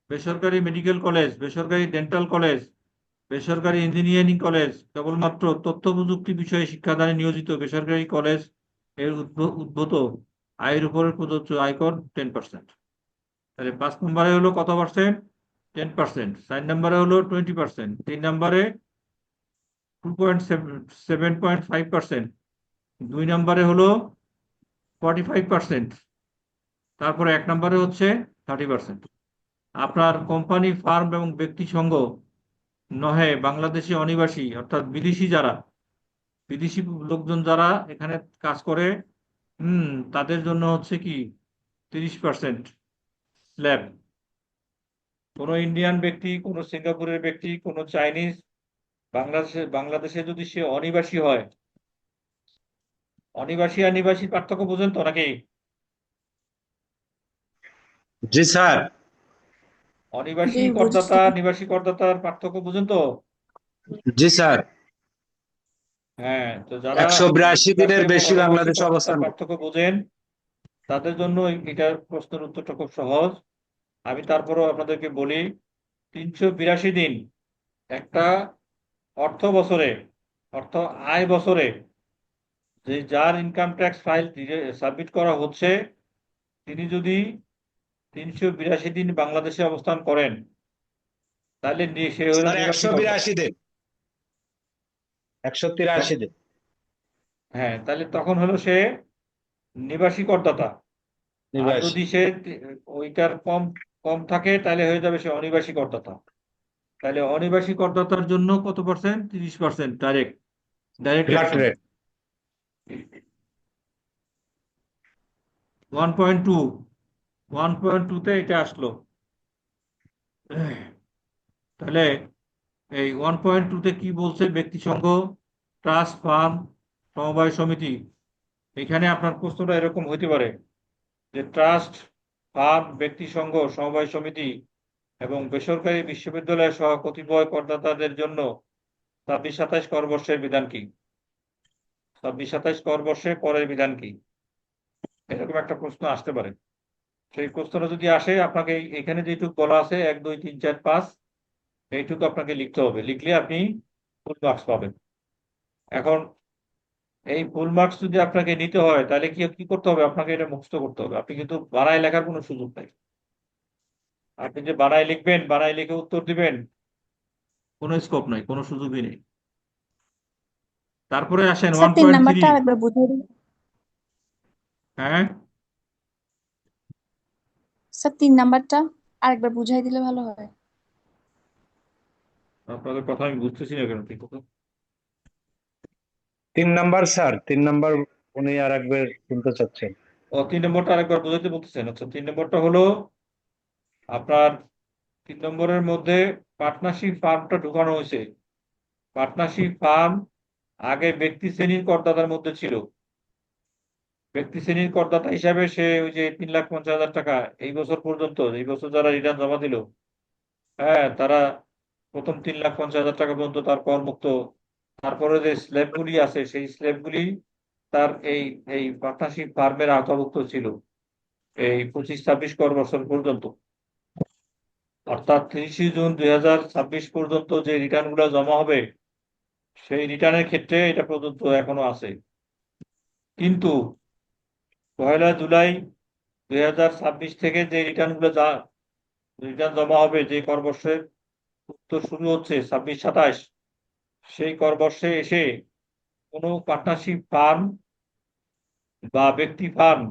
বেসরকারি মেডিকেল কলেজ, বেসরকারি ডেন্টাল কলেজ, বেসরকারি ইঞ্জিনিয়ারিং কলেজ, কেবলমাত্র তথ্য প্রযুক্তি বিষয়ে শিক্ষাদানে নিয়োজিত বেসরকারি কলেজ এর উদ্ভূত আয়ের উপরে প্রযোজ্য আয়কর 10%। তাহলে 5 নম্বরে হলো কত পার্সেন্ট? 10%। 4 নম্বরে হলো 20%। 3 নম্বরে 7.5%। 2 নম্বরে হলো 45%। তারপরে 1 নম্বরে হচ্ছে 30%। আপনার কোম্পানি, ফার্ম এবং ব্যক্তি সংঘ নহে বাংলাদেশি অনিবাসী অর্থাৎ বিদেশি লোকজন যারা এখানে কাজ করে, তাদের জন্য হচ্ছে কি 30% স্ল্যাব। কোনো ইন্ডিয়ান ব্যক্তি, কোনো সিঙ্গাপুরের ব্যক্তি, কোনো চাইনিজ বাংলাদেশে যদি সে অনিবাসী হয়, অনিবাসী আর নিবাসীর পার্থক্য বোঝেন তো নাকি? জি স্যার। অনিবাসী জি, করদাতা, বুঝছি। নিবাসী করদাতার পার্থক্য বোঝেন তো? জি স্যার। হ্যাঁ, তো যারা 182 নিবাসী দিনের এবং বেশি অনিবাসী বাংলাদেশে করদাতার অবস্থান। পার্থক্য বোঝেন, তাদের জন্য এটার প্রশ্নের উত্তরটা খুব সহজ। আমি তারপরেও আপনাদেরকে বলি, 382 দিন একটা অর্থ বছরে, অর্থ আয় বছরে, যে যার ইনকাম ট্যাক্স ফাইল সাবমিট করা হচ্ছে, তিনি যদি 382 দিন বাংলাদেশে অবস্থান করেন, তাহলে সে হলো স্যার নিবাসী করদাতা। 182 দিন, 183 দিন। হ্যাঁ, তাহলে তখন হলো সে নিবাসী করদাতা। আর নিবাসী। যদি সে ওইটার কম কম থাকে, তাহলে হয়ে যাবে সে অনিবাসী করদাতা। তাহলে অনিবাসী করদাতার জন্য কত percent? 30% direct flat tax. Rate. 1.2, 1.2-তে এটা আসলো। তাহলে এই 1.2-তে কি বলছে? ব্যক্তি সংঘ, ট্রাস্ট, ফার্ম, সমবায় সমিতি। এখানে আপনার প্রশ্নটা এরকম হইতে পারে যে ট্রাস্ট, ফার্ম, ব্যক্তি সংঘ, সমবায় সমিতি এবং বেসরকারি বিশ্ববিদ্যালয় সহ কতিপয় করদাতাদের জন্য 26-27 কর বর্ষের বিধান কি? 26-27 কর বর্ষে করের বিধান কি? এরকম একটা প্রশ্ন আসতে পারে। সেই প্রশ্নটা যদি আসে, আপনাকে এখানে যেটুকু বলা আছে 1, 2, 3, 4, 5, এইটুকু আপনাকে লিখতে হবে। লিখলে আপনি ফুল মার্কস পাবেন। এখন এই ফুল মার্কস যদি আপনাকে নিতে হয়, তাহলে কি কি করতে হবে? আপনাকে এটা মুখস্থ করতে হবে। আপনি কিন্তু বানায় লেখার কোনো সুযোগ নাই। আপনি যে বানায় লিখবেন, বানায় লিখে উত্তর দিবেন, কোনো স্কোপ নাই, কোনো সুযোগই নেই। তারপরে আসেন স্যার 3 নাম্বারটা 1.3। আরেকবার বুঝিয়ে দিন। হ্যাঁ, স্যার 3 নাম্বারটা আরেকবার বুঝাই দিলে ভালো হয়। আপনাদের কথা আমি বুঝতেছি না কেন ঠিক মতো। 3 নাম্বার স্যার, 3 নাম্বার উনি আর একবার শুনতে চাচ্ছেন। 3 নম্বরটা আরেকবার বুঝাইতে বলতেছেন? আচ্ছা, 3 নম্বরটা হলো আপনার 3 নম্বরের মধ্যে পার্টনারশিপ ফার্মটা ঢুকানো হয়েছে। পার্টনারশিপ ফার্ম আগে ব্যক্তি শ্রেণীর করদাতার মধ্যে ছিল। ব্যক্তি শ্রেণীর করদাতা হিসাবে সে ওই যে 3,50,000 টাকা এই বছর পর্যন্ত, এই বছর যারা রিটার্ন জমা দিল, হ্যাঁ, তারা প্রথম 3,50,000 টাকা পর্যন্ত তার করমুক্ত। তারপরে যে স্ল্যাবগুলি আছে, সেই স্ল্যাবগুলি তার এই পার্টনারশিপ ফার্মের আওতাভুক্ত ছিল এই 25-26 কর বছর পর্যন্ত। অর্থাৎ 30 জুন 2026 পর্যন্ত যে রিটার্ন গুলো জমা হবে, সেই রিটার্নের ক্ষেত্রে এটা প্রযোজ্য এখনো আছে। কিন্তু 1 জুলাই 2026 থেকে যে রিটার্ন জমা হবে, যে কর বর্ষের উত্তর শুরু হচ্ছে 26-27, সেই কর বর্ষে এসে কোনো পার্টনারশিপ ফার্ম বা ব্যক্তি ফার্ম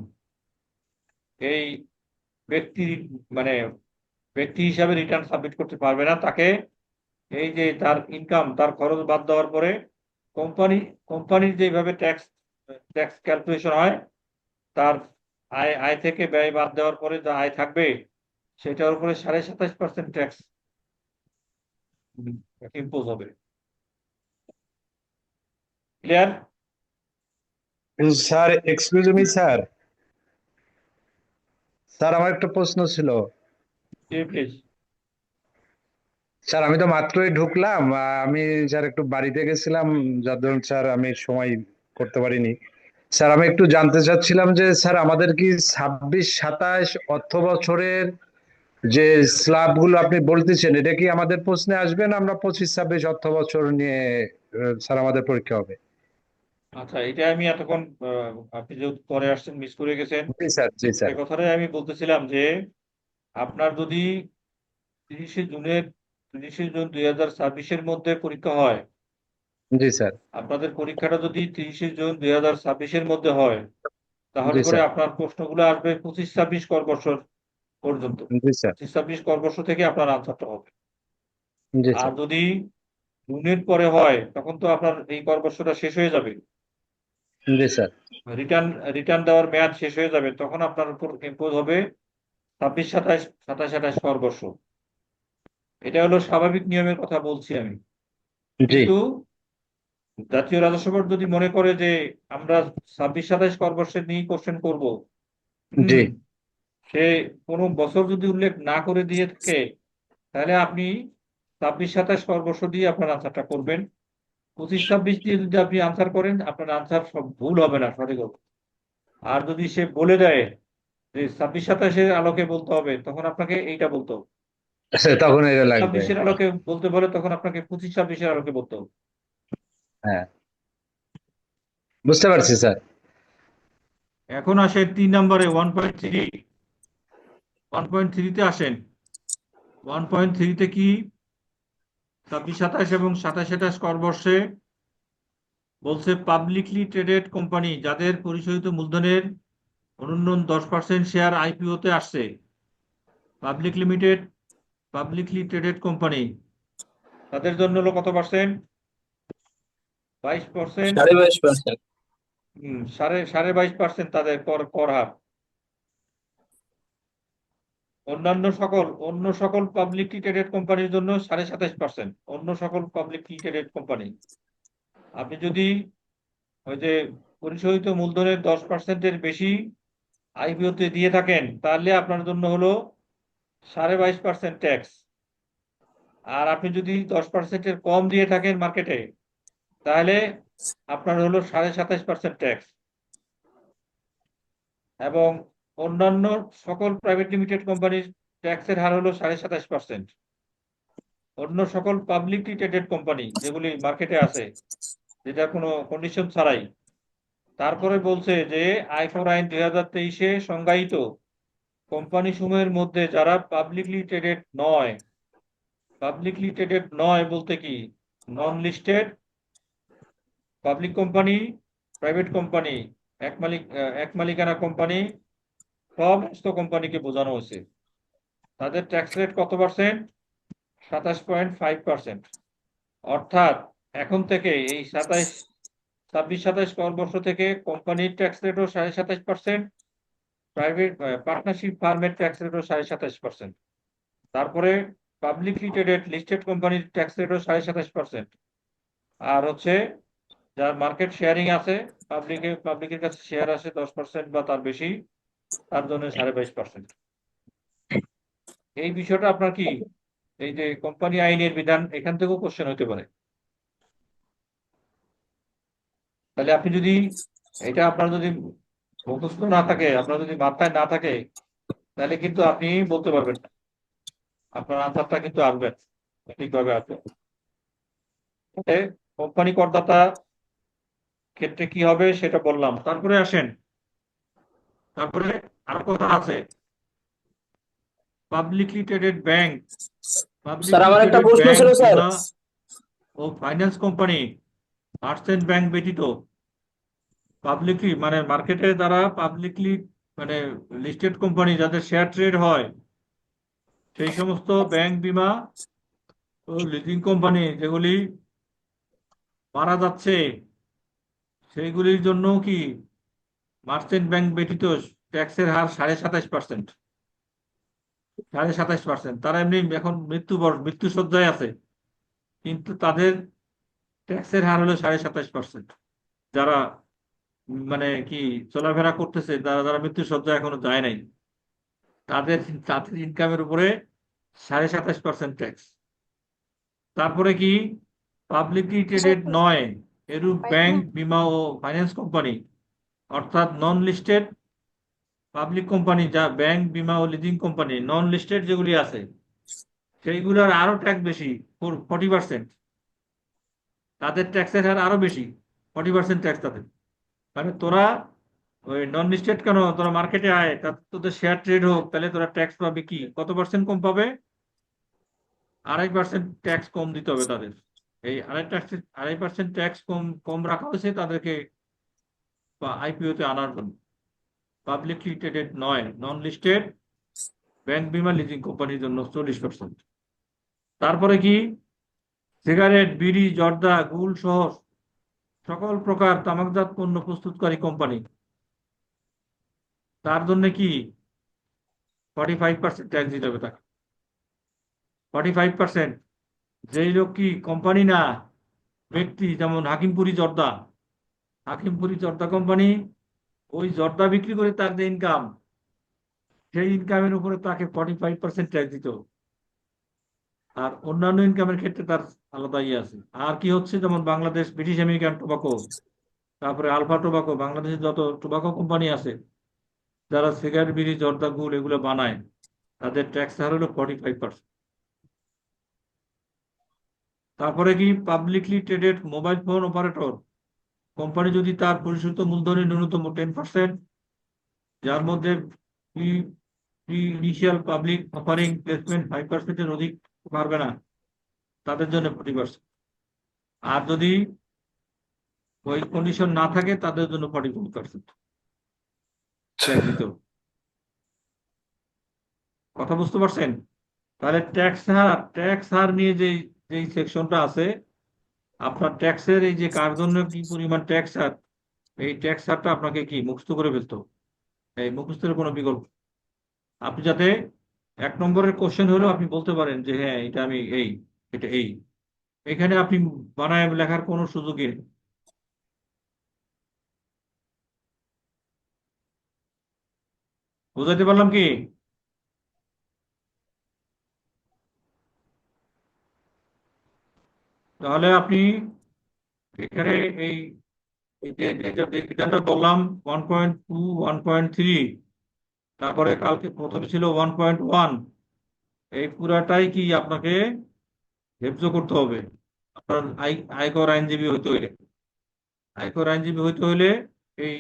এই ব্যক্তি মানে ব্যক্তি হিসাবে রিটার্ন সাবমিট করতে পারবে না। তাকে এই যে তার ইনকাম, তার খরচ বাদ দেওয়ার পরে কোম্পানি কোম্পানির যেভাবে ট্যাক্স ট্যাক্স ক্যালকুলেশন হয়, তার আয় থেকে ব্যয় বাদ দেওয়ার পরে যা আয় থাকবে, সেটার উপরে 27.5% ট্যাক্স ইম্পোজ হবে। Clear? Sir excuse me sir. Sir আমার একটা প্রশ্ন ছিল। প্লিজ। স্যার আমি তো মাত্রই ঢুকলাম, আমি স্যার একটু বাড়িতে গেছিলাম, যার দরুন স্যার আমি সময় করতে পারিনি। স্যার আমি একটু জানতে চাচ্ছিলাম যে স্যার আমাদের কি 26-27 অর্থ বছরের যে স্ল্যাব গুলো আপনি বলতেছেন, এটা কি আমাদের প্রশ্নে আসবে না আমরা 25-26 অর্থ বছর নিয়ে স্যার আমাদের পরীক্ষা হবে? আচ্ছা, এটা আমি এতক্ষণ আপনি যেহেতু পরে আসছেন, মিস করে গেছেন। জি স্যার, জি স্যার। এই কথাটাই আমি বলতেছিলাম যে আপনার যদি 30 জুনের 30 জুন 2026-এর মধ্যে পরীক্ষা হয়, জি স্যার। আপনাদের পরীক্ষাটা যদি 30 জুন 2026-এর মধ্যে হয়, তাহলে জি করে স্যার। আপনার প্রশ্নগুলো আসবে 25-26 কর বছর পর্যন্ত, জি স্যার। 25-26 কর্মবর্ষ থেকে আপনার আনসারটা হবে। জি আর স্যার। যদি জুনের পরে হয় তখন তো আপনার এই কর্মবর্ষটা শেষ হয়ে যাবে, জি স্যার। রিটার্ন রিটার্ন দেওয়ার মেয়াদ শেষ হয়ে যাবে, তখন আপনার উপর ইম্পোজ হবে 26, 27, 27, 28 কর্মবর্ষ। এটা হলো স্বাভাবিক নিয়মের কথা বলছি আমি। জি কিন্তু জাতীয় রাজস্ব বোর্ড যদি মনে করে যে আমরা 26, 27 কর্মবর্ষের নিয়ে কোশ্চেন করব, জি সে কোনো বছর যদি উল্লেখ না করে দিয়ে থাকে, তাহলে আপনি 26, 27 কর্মবর্ষ দিয়ে আপনার আনসারটা করবেন। 25, 26 দিয়ে যদি আপনি আনসার করেন, আপনার আনসার সব ভুল হবে না, সঠিক হবে। আর যদি সে বলে দেয় যে 26, 27-এর আলোকে বলতে হবে, তখন আপনাকে এইটা বলতে হবে। স্যার, তখন এটা লাগবে। 26-এর আলোকে বলতে বলে তখন আপনাকে 25, 26-এর আলোকে বলতে হবে। হ্যাঁ, বুঝতে পারছি স্যার। এখন আসেন 3 নম্বরে 1.3। 1.3-তে আসেন। 1.3-তে কি 26, 27 এবং 27, 28 কর্মবর্ষে বলছে পাবলিকলি ট্রেডেড কোম্পানি যাদের পরিশোধিত মূলধনের অনূন্যন 10% শেয়ার আইপিওতে আসছে, পাবলিকলি ট্রেডেড কোম্পানি, তাদের জন্য হলো কত পার্সেন্ট? 22%। 22.5%। 22.5% তাদের কর হার। অন্য সকল পাবলিকলি ট্রেডেড কোম্পানির জন্য 27.5%। অন্য সকল পাবলিকলি ট্রেডেড কোম্পানি, আপনি যদি ওই যে পরিশোধিত মূলধনের 10%-এর বেশি আইপিওতে দিয়ে থাকেন, তাহলে আপনার জন্য হলো 22.5% ট্যাক্স। আর আপনি যদি 10%-এর কম দিয়ে থাকেন মার্কেটে, তাহলে আপনার হলো 27.5% ট্যাক্স। এবং অন্যান্য সকল প্রাইভেট লিমিটেড কোম্পানির ট্যাক্সের হার হলো 27.5%। অন্য সকল পাবলিকলি ট্রেডেড কোম্পানি যেগুলি মার্কেটে আছে, যেটা কোনো কন্ডিশন ছাড়াই, তারপরে বলছে যে আয়কর আইন 2023-এ সংজ্ঞায়িত কোম্পানি সমূহের মধ্যে যারা পাবলিকলি ট্রেডেড নয় বলতে কি, নন listed, public company, private company, এক মালিকানা কোম্পানি, সমস্ত কোম্পানিকে বোঝানো হয়েছে। তাদের ট্যাক্স রেট কত পার্সেন্ট? 27.5%। অর্থাৎ এখন থেকে এই 26, 27 কর্মবর্ষ থেকে কোম্পানির ট্যাক্স রেটও 27.5%, প্রাইভেট পার্টনারশিপ ফার্মের ট্যাক্স রেটও 27.5%। তারপরে পাবলিকলি ট্রেডেড লিস্টেড কোম্পানির ট্যাক্স রেটও 27.5%। আর হচ্ছে যার মার্কেট শেয়ারিং আছে, পাবলিকের কাছে শেয়ার আছে 10% বা তার বেশি, তার জন্য 22.5%। এই বিষয়টা আপনার কি, এই যে কোম্পানি আইনের বিধান, এখান থেকেও কোশ্চেন হতে পারে। তাহলে আপনি যদি এটা আপনার যদি মুখস্থ না থাকে, আপনার যদি মাথায় না থাকে, তাহলে কিন্তু আপনি বলতে পারবেন না, আপনার আনসারটা কিন্তু আসবে ঠিকভাবে আসবে। কোম্পানি করদাতা ক্ষেত্রে কি হবে সেটা বললাম। তারপরে আসেন, তারপরে আরো কথা আছে, পাবলিকলি ট্রেডেড ব্যাংক, স্যার আমার একটা প্রশ্ন ছিল স্যার। ও ফাইন্যান্স কোম্পানি, মার্চেন্ট ব্যাংক ব্যতীত পাবলিকলি মানে মার্কেটে দ্বারা পাবলিকলি মানে লিস্টেড কোম্পানি যাদের শেয়ার ট্রেড হয়, সেই সমস্ত ব্যাংক, বীমা ও লিজিং কোম্পানি যেগুলি মারা যাচ্ছে, সেইগুলির জন্য কি মার্চেন্ট ব্যাংক ব্যতীত ট্যাক্সের হার 27.5%। 27.5%। তারা এমনি এখন মৃত্যুসজ্জায় আছে, কিন্তু তাদের ট্যাক্সের হার হলো 27.5%। যারা মানে কি চলাফেরা করতেছে, যারা মৃত্যুসজ্জা এখনো যায় নাই, তাদের তাদের ইনকামের উপরে 27.5% ট্যাক্স। তারপরে কি পাবলিকলি ট্রেডেড নয় এরূপ ব্যাংক, বীমা ও ফাইন্যান্স কোম্পানি, অর্থাৎ নন লিস্টেড পাবলিক কোম্পানি, যা ব্যাংক, বীমা ও লিজিং কোম্পানি, নন লিস্টেড যেগুলি আছে, সেইগুলোর আরো ট্যাক্স বেশি, 40%। তাদের ট্যাক্সের হার আরো বেশি, 40% ট্যাক্স তাদের। মানে তোরা ওই নন লিস্টেড কেন, তোরা মার্কেটে আয়, তোদের শেয়ার ট্রেড হোক, তাহলে তোরা ট্যাক্স পাবে কি, কত পার্সেন্ট কম পাবে? 2.5% ট্যাক্স কম দিতে হবে তাদের। এই 2.5% ট্যাক্স কম রাখা হয়েছে তাদেরকে আইপিও তে আনার জন্য। পাবলিকলি ট্রেডেড নয়, নন লিস্টেড ব্যাংক বিমা লিজিং কোম্পানির জন্য 40%। তারপরে কি, সিগারেট, বিড়ি, জর্দা, গুল সহ সকল প্রকার তামাকজাত পণ্য প্রস্তুতকারী কোম্পানি, তার জন্য কি 45% ট্যাক্স দিতে হবে তাকে। 45%। যেই লোক কি কোম্পানি না, ব্যক্তি, যেমন হাকিমপুরি জর্দা কোম্পানি, ওই জর্দা বিক্রি করে তার যে ইনকাম, সেই ইনকামের উপরে তাকে 45% ট্যাক্স দিতে হবে। আর অন্যান্য ইনকামের ক্ষেত্রে তার আলাদা ইয়ে আছে। আর কি হচ্ছে, যেমন বাংলাদেশ ব্রিটিশ আমেরিকান টোবাকো, তারপরে আলফা টোবাকো, বাংলাদেশের যত টোবাকো কোম্পানি আছে যারা সিগারেট, বিড়ি, জর্দা, গুল এগুলো বানায়, তাদের ট্যাক্স হার হলো 45%। তারপরে কি, publicly traded mobile phone operator company যদি তার পরিশোধিত মূলধনের ন্যূনতম 10%, যার মধ্যে ইনিশিয়াল পাবলিক অফারিং প্লেসমেন্ট 5%-এর অধিক পারবে না, তাদের জন্য 40%। আর যদি ওই কন্ডিশন না থাকে তাদের জন্য 44% ট্যাক্স দিতে হবে। কথা বুঝতে পারছেন? তাহলে ট্যাক্স হার নিয়ে যেই সেকশনটা আছে, আপনার ট্যাক্সের এই যে কার জন্য কি পরিমাণ ট্যাক্স হার, এই ট্যাক্স হারটা আপনাকে কি মুখস্থ করে ফেলতে হবে। এই মুখস্থের কোনো বিকল্প, আপনি যাতে 1 নম্বরের কোশ্চেন হলো আপনি বলতে পারেন যে হ্যাঁ এটা আমি এটা এখানে আপনি বানায় লেখার কোনো সুযোগই নেই। বুঝাইতে পারলাম কি? তাহলে আপনি এখানে এই যেটা বললাম 1.2, 1.3, তারপরে কালকে প্রথমে ছিল 1.1, এই পুরাটাই কি আপনাকে হেফজ করতে হবে। আপনার আয়কর আইনজীবী হইতে হইলে এই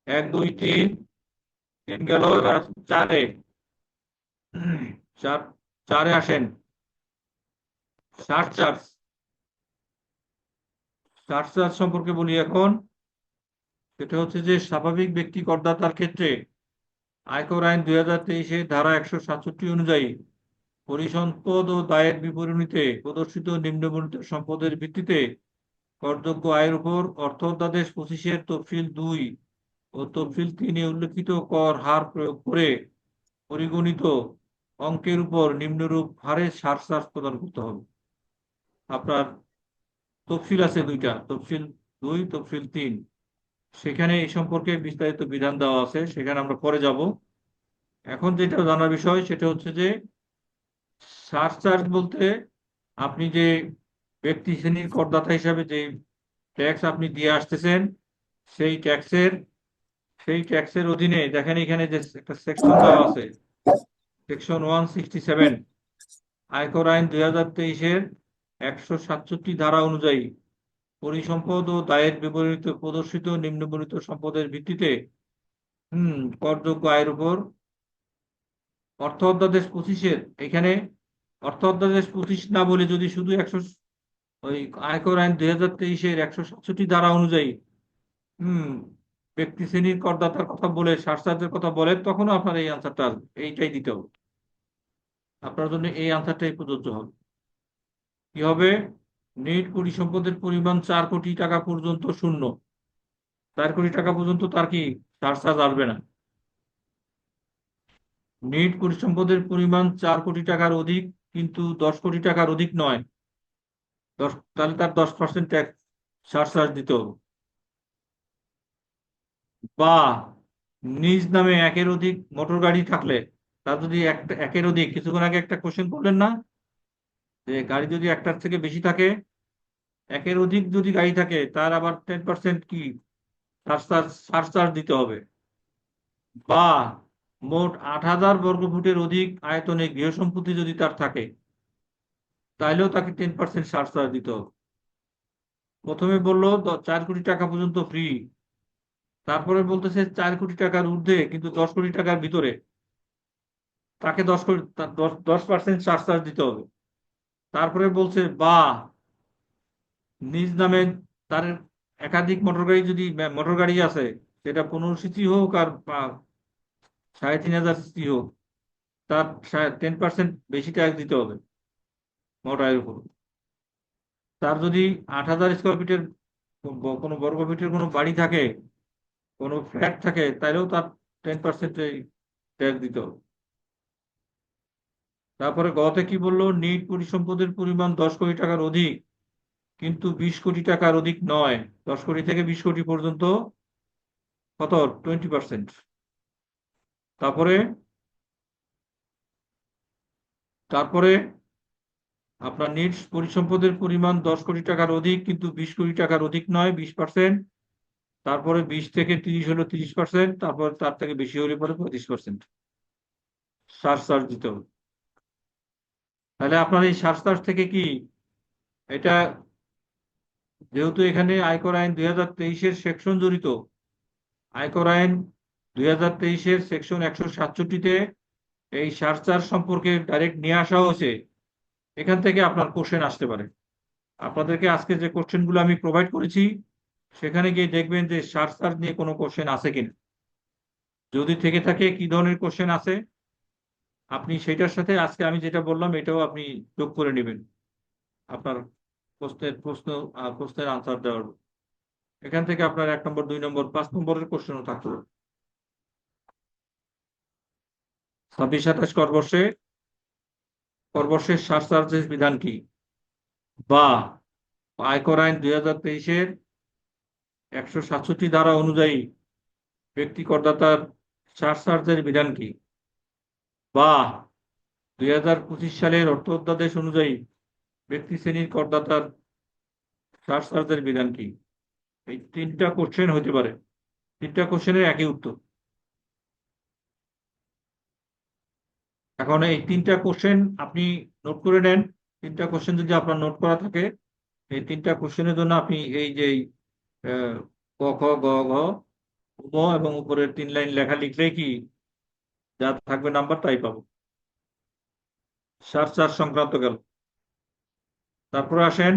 1, 2, 3 গেল, এবার 4-এ আসেন। সারচার্জ সম্পর্কে বলি এখন। সেটা হচ্ছে যে স্বাভাবিক ব্যক্তি করদাতার ক্ষেত্রে আয়কর আইন 2023-এর ধারা 167 অনুযায়ী পরিসম্পদ ও দায়ের বিবরণীতে প্রদর্শিত নিম্নবর্ণিত সম্পদের ভিত্তিতে করযোগ্য আয়ের উপর অর্থ অধ্যাদেশ 25-এর তফসিল 2 ও তফসিল 3-এ উল্লেখিত কর হার প্রয়োগ করে পরিগণিত অঙ্কের উপর নিম্নরূপ হারে সারচার্জ প্রদান করতে হবে। আপনার তফসিল আছে 2টা, তফসিল 2, তফসিল 3, সেখানে এই সম্পর্কে বিস্তারিত বিধান দেওয়া আছে, সেখানে আমরা পরে যাব। এখন যেটা জানার বিষয় সেটা হচ্ছে যে সারচার্জ বলতে আপনি যে ব্যক্তি শ্রেণীর করদাতা হিসাবে যে ট্যাক্স আপনি দিয়ে আসতেছেন, সেই ট্যাক্সের অধীনে দেখেন এখানে যে একটা সেকশন দেওয়া আছে, সেকশন 167 আয়কর আইন 2023-এর 167 ধারা অনুযায়ী পরিসম্পদ ও দায়ের বিবরণীতে প্রদর্শিত নিম্নবর্ণিত সম্পদের ভিত্তিতে করযোগ্য আয়ের উপর অর্থ অধ্যাদেশ 25-এর, এখানে অর্থ অধ্যাদেশ 25 না বলে যদি শুধু ওই আয়কর আইন 2023-এর 167 ধারা অনুযায়ী ব্যক্তি শ্রেণীর করদাতার কথা বলে সারচার্জের কথা বলে, তখন আপনার এই আনসারটা আসবে, এইটাই দিতে হবে। আপনার জন্য এই আনসারটাই প্রযোজ্য হবে। কি হবে? নেট পরিসম্পদের পরিমাণ 4 কোটি টাকা পর্যন্ত শূন্য, 4 কোটি টাকা পর্যন্ত তার কি সারচার্জ আসবে না। নেট পরিসম্পদের পরিমাণ 4 কোটি টাকার অধিক কিন্তু 10 কোটি টাকার অধিক নয়, তাহলে তার 10% ট্যাক্স সারচার্জ দিতে হবে। বা নিজ নামে 1-এর অধিক মোটর গাড়ি থাকলে, তার যদি 1-এর অধিক, কিছুক্ষণ আগে একটা কোশ্চেন করলেন না যে গাড়ি যদি 1টার থেকে বেশি থাকে, 1-এর অধিক যদি গাড়ি থাকে, তার আবার 10% কি সারচার্জ দিতে হবে। বা মোট 8,000 বর্গফুটের অধিক আয়তনে গৃহ সম্পত্তি যদি তার থাকে, তাহলেও তাকে 10% সারচার্জ দিতে হবে। প্রথমে বললো 4 কোটি টাকা পর্যন্ত ফ্রি, তারপরে বলতেছে 4 কোটি টাকার ঊর্ধ্বে কিন্তু 10 কোটি টাকার ভিতরে তাকে 10% সারচার্জ দিতে হবে। তারপরে বলছে বা নিজ নামে তার একাধিক মোটর গাড়ি আছে, সেটা 15 সিসি হোক আর 3,500 সিসি হোক, তার 10% বেশি ট্যাক্স দিতে হবে মোট আয়ের উপর। তার যদি 8,000 স্কোয়ার ফিটের কোনো বর্গ ফিটের কোনো বাড়ি থাকে, কোনো ফ্ল্যাট থাকে, তাহলেও তার 10% ট্যাক্স দিতে হবে। তারপরে গতে কি বললো, নিট পরিসম্পদের পরিমাণ 10 কোটি টাকার অধিক কিন্তু 20 কোটি টাকার অধিক নয়। 10 কোটি থেকে 20 কোটি পর্যন্ত কত 20%। তারপরে তারপরে আপনার নিট পরিসম্পদের পরিমাণ 10 কোটি টাকার অধিক কিন্তু 20 কোটি টাকার অধিক নয় 20%। তারপরে 20 থেকে 30 হলো 30%। তারপর তার থেকে বেশি হলে পরে 35% সারচার্জ দিতে হবে। তাহলে আপনার এই সারচার্জ থেকে কি এটা, যেহেতু এখানে আয়কর আইন 2023-এর সেকশন জড়িত, আয়কর আইন 2023-এর সেকশন 167-তে এই সারচার্জ সম্পর্কে ডাইরেক্ট নিয়ে আসা হয়েছে। এখান থেকে আপনার কোশ্চেন আসতে পারে। আপনাদেরকে আজকে যে কোশ্চেনগুলো আমি প্রোভাইড করেছি সেখানে গিয়ে দেখবেন যে সারচার্জ নিয়ে কোনো কোশ্চেন আছে কিনা। যদি থেকে থাকে কি ধরনের কোশ্চেন আছে, আপনি সেটার সাথে আজকে আমি যেটা বললাম এটাও আপনি যোগ করে নেবেন আপনার প্রশ্নের আনসার দেওয়ার। এখান থেকে আপনার 1 নম্বর 2 নম্বর 5 নম্বরের কোশ্চেনও থাকতে পারে। 26-27 করবর্ষের সারচার্জের বিধান কি, বা আয়কর আইন 2023-এর 167 ধারা অনুযায়ী ব্যক্তি করদাতার সারচার্জের বিধান কি, বা 2025 সালের অর্থ অধ্যাদেশ অনুযায়ী ব্যক্তি শ্রেণীর করদাতার সারচার্জের বিধান কি। এই 3টা কোশ্চেন হতে পারে, 3টা কোশ্চেনের একই উত্তর। এখন এই 3টা কোশ্চেন আপনি নোট করে নেন। 3টা কোশ্চেন যদি আপনার নোট করা থাকে, এই 3টা কোশ্চেনের জন্য আপনি এই যে ক খ গ ঘ গ এবং উপরের 3 লাইন লেখা লিখলেই কি যা থাকবে নাম্বার তাই পাবো। সারচার্জ সংক্রান্ত গেল। তারপরে আসেন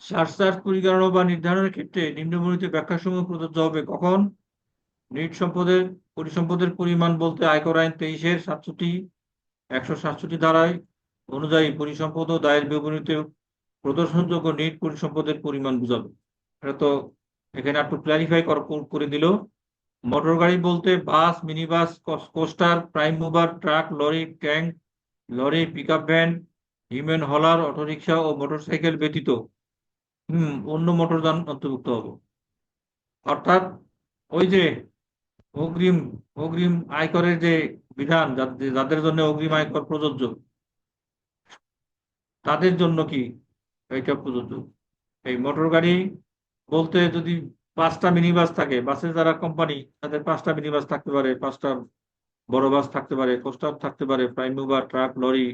সারচার্জ পরিগণনা বা নির্ধারণের ক্ষেত্রে নিম্নবর্ণিত ব্যাখ্যাসমূহ প্রযোজ্য হবে কখন। নিট পরিসম্পদের পরিমাণ বলতে আয়কর আইন 23-এর 167 ধারায় অনুযায়ী পরিসম্পদ ও দায়ের বিবরণীতে প্রদর্শনযোগ্য নিট পরিসম্পদের পরিমাণ বোঝাবে। এটা তো এখানে একটু ক্লারিফাই করে দিল। মোটর গাড়ি বলতে bus, mini bus, coaster, prime mover, truck, lorry, tank lorry, pickup van, human hauler, autorickshaw ও মোটরসাইকেল ব্যতীত অন্য মোটরযান অন্তর্ভুক্ত হবে। অর্থাৎ ওই যে অগ্রিম আয়করের যে বিধান, যাদের জন্য অগ্রিম আয়কর প্রযোজ্য তাদের জন্য কি এটা প্রযোজ্য। এই মোটর গাড়ি বলতে যদি 5টা মিনি বাস থাকে, বাসের যারা কোম্পানি তাদের 5টা মিনি বাস থাকতে পারে, 5টা বড় বাস থাকতে পারে, কোস্টার থাকতে পারে, prime mover, truck, lorry,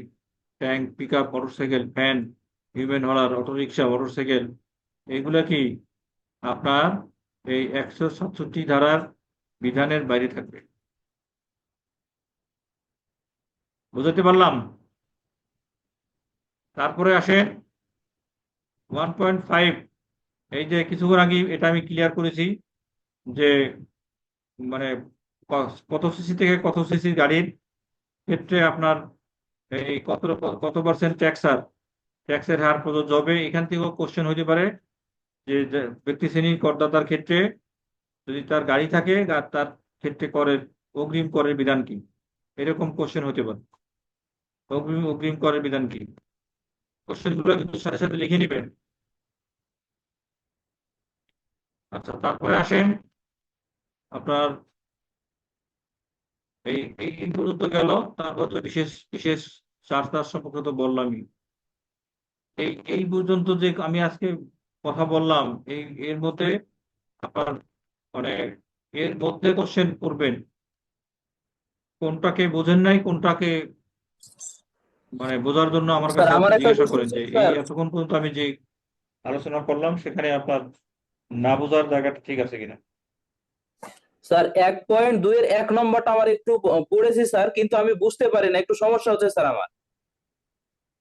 tank, pickup, motorcycle, van, human hauler, auto rickshaw, motorcycle, এগুলা কি আপনার এই 167 ধারার বিধানের বাইরে থাকবে। বুঝতে পারলাম? তারপরে আসেন 1.5। এই যে কিছুক্ষণ আগে এটা আমি ক্লিয়ার করেছি যে মানে কত সিসি থেকে কত সিসি গাড়ির ক্ষেত্রে আপনার এই কত পার্সেন্ট ট্যাক্সের হার প্রযোজ্য হবে। এখান থেকেও কোশ্চেন হতে পারে যে ব্যক্তি শ্রেণীর করদাতার ক্ষেত্রে যদি তার গাড়ি থাকে তার ক্ষেত্রে অগ্রিম করের বিধান কি, এরকম কোশ্চেন হতে পারে। অগ্রিম করের বিধান কি, কোশ্চেনগুলো কিন্তু সাথে সাথে লিখে নেবেন। আচ্ছা, তারপরে আসেন আপনার এই পর্যন্ত গেল। তারপর তো বিশেষ চার্জ সম্পর্কে তো বললামই। এই পর্যন্ত যে আমি আজকে কথা বললাম এর মধ্যে আপনার মানে এর মধ্যে কোশ্চেন করবেন, কোনটাকে বোঝেন নাই, কোনটাকে বোঝার জন্য আমার স্যার কাছে আমার একটা জিজ্ঞাসা প্রশ্ন করেন ছিল যে এই স্যার। এতক্ষণ পর্যন্ত আমি যে আলোচনা করলাম সেখানে আপনার না বোঝার জায়গাটা ঠিক আছে কিনা। স্যার 1.2 এর 1 নম্বরটা আমার একটু পড়েছি স্যার, কিন্তু আমি বুঝতে পারি না, একটু সমস্যা হচ্ছে স্যার আমার।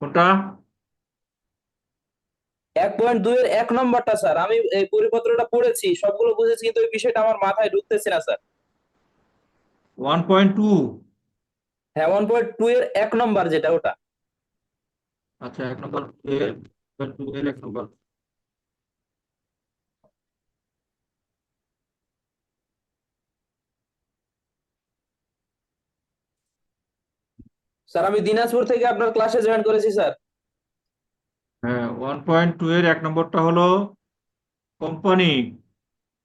কোনটা? 1.2 এর 1 নম্বরটা স্যার, আমি এই পরিপত্রটা পড়েছি, সবগুলো বুঝেছি, কিন্তু ওই বিষয়টা আমার মাথায় ঢুকতেছে না স্যার। 1.2। হ্যাঁ, 1.2 এর 1 নম্বর যেটা, ওটা। আচ্ছা, 1 নম্বর এর 2 এর 1 নম্বর। স্যার আমি দিনাজপুর থেকে আপনার ক্লাসে জয়েন করেছি স্যার। হ্যাঁ, 1.2 এর 1 নম্বরটা হলো কোম্পানি,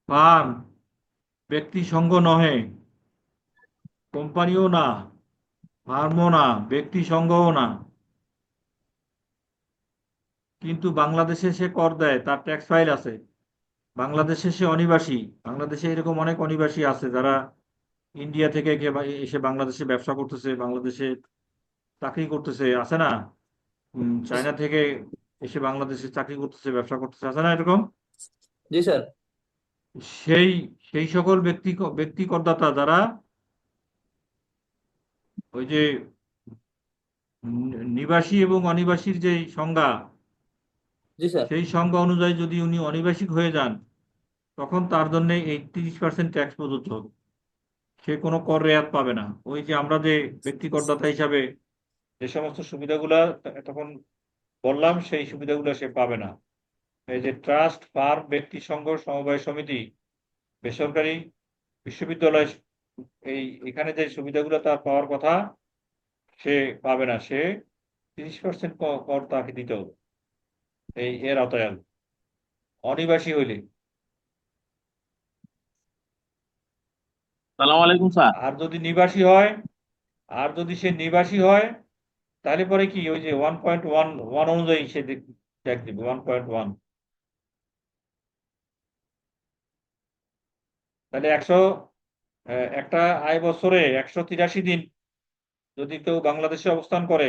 ফার্ম, ব্যক্তি সংঘ নহে, কোম্পানিও না, ফার্মও না, ব্যক্তি সংঘও না, কিন্তু বাংলাদেশে সে কর দেয়, তার ট্যাক্স ফাইল আছে, বাংলাদেশে সে অনিবাসী। বাংলাদেশে এরকম অনেক অনিবাসী আছে যারা ইন্ডিয়া থেকে এসে বাংলাদেশে ব্যবসা করতেছে, বাংলাদেশে চাকরি করতেছে, আছে না? চায়না থেকে এসে বাংলাদেশে চাকরি করতেছে, ব্যবসা করতেছে, আছে না এরকম? জি স্যার। সেই সেই সকল ব্যক্তি করদাতা যারা ওই যে নিবাসী এবং অনিবাসীর যে সংজ্ঞা, জি স্যার। সেই সংজ্ঞা অনুযায়ী যদি উনি অনিবাসিক হয়ে যান, তখন তার জন্য এই 30% ট্যাক্স প্রযোজ্য হবে। সে কোনো কর রেয়াত পাবে না। ওই যে আমরা যে ব্যক্তি করদাতা হিসাবে যে সমস্ত সুবিধাগুলা তখন বললাম, সেই সুবিধাগুলো সে পাবে না। এই যে ট্রাস্ট, ফার্ম, ব্যক্তি সংঘ, সমবায় সমিতি, বেসরকারি বিশ্ববিদ্যালয়, এখানে যে সুবিধাগুলো তার পাওয়ার কথা সে পাবে না। সে 30% কর তাকে দিতে হবে এর আওতায় আসবে অনিবাসী হইলে। সালাম আলাইকুম স্যার। আর যদি নিবাসী হয়, আর যদি সে নিবাসী হয়, তাহলে পরে কি ওই যে 1.1 অনুযায়ী সে ট্যাক্স দিবে 1.1। তাহলে একটা আয় বছরে 183 দিন যদি কেউ বাংলাদেশে অবস্থান করে,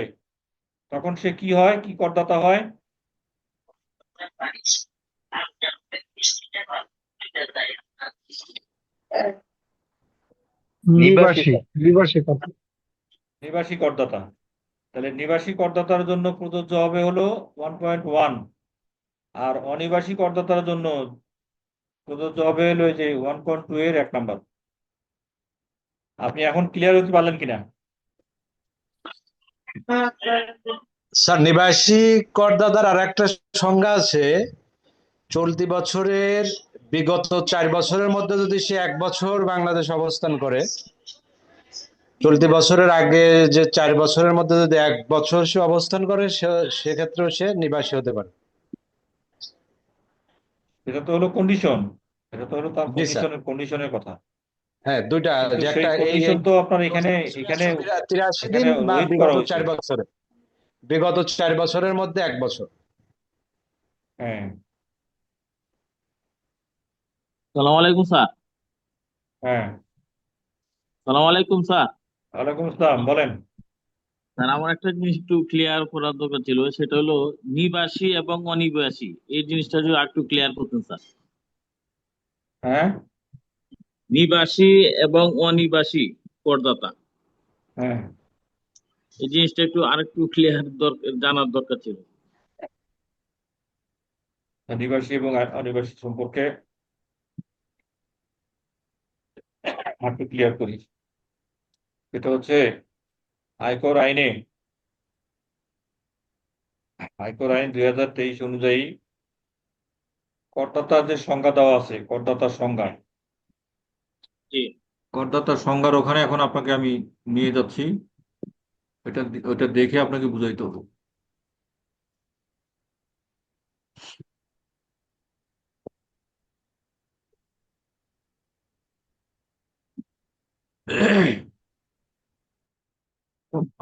তখন সে কি হয়, কি করদাতা হয়? নিবাসী নিবাসী কথা। নিবাসী করদাতা। তাহলে নিবাসী করদাতার জন্য প্রযোজ্য হবে হলো 1.1, আর অনিবাসী করদাতার জন্য প্রযোজ্য হবে হলো এই যে 1.2 এর 1 নম্বর। আপনি এখন ক্লিয়ার হতে পারলেন কিনা? স্যার, নিবাসী করদাতার আর একটা সংজ্ঞা আছে। চলতি বছরের বিগত 4 বছরের মধ্যে যদি সে 1 বছর বাংলাদেশ অবস্থান করে, চলতি বছরের আগে যে 4 বছরের মধ্যে যদি 1 বছর সে অবস্থান করে, সেক্ষেত্রেও সে নিবাসী হতে পারে। এটা তো হলো কন্ডিশন, এটা তো হলো তার জি স্যার। কন্ডিশনের কথা। হ্যাঁ, দুইটা, কিন্তু যে সেই একটা কন্ডিশন তো আপনার এখানে এখানে 83 এখানে দিন বা ওয়েট করা বিগত হয়েছে। 4 বছরে, বিগত 4 বছরের মধ্যে 1 বছর। হ্যাঁ। সালাম আলাইকুম স্যার। হ্যাঁ, সালাম আলাইকুম স্যার। ওয়ালাইকুম আসসালাম, বলেন। স্যার আমার একটা জিনিস একটু ক্লিয়ার করার দরকার ছিল, সেটা হলো নিবাসী এবং অনিবাসী, এই জিনিসটা যদি একটু ক্লিয়ার করতেন স্যার। হ্যাঁ। নিবাসী এবং অনিবাসী করদাতা, হ্যাঁ, এই জিনিসটা একটু আরেকটু ক্লিয়ার জানার দরকার ছিল। নিবাসী এবং অনিবাসী সম্পর্কে একটু ক্লিয়ার করি। এটা হচ্ছে আয়কর আইনে, আয়কর আইন 2023 অনুযায়ী করদাতার যে সংজ্ঞা দেওয়া আছে, করদাতার সংজ্ঞা, জি। করদাতার সংজ্ঞার ওখানে এখন আপনাকে আমি নিয়ে যাচ্ছি। ওটা দেখে আপনাকে বুঝাইতে হবে।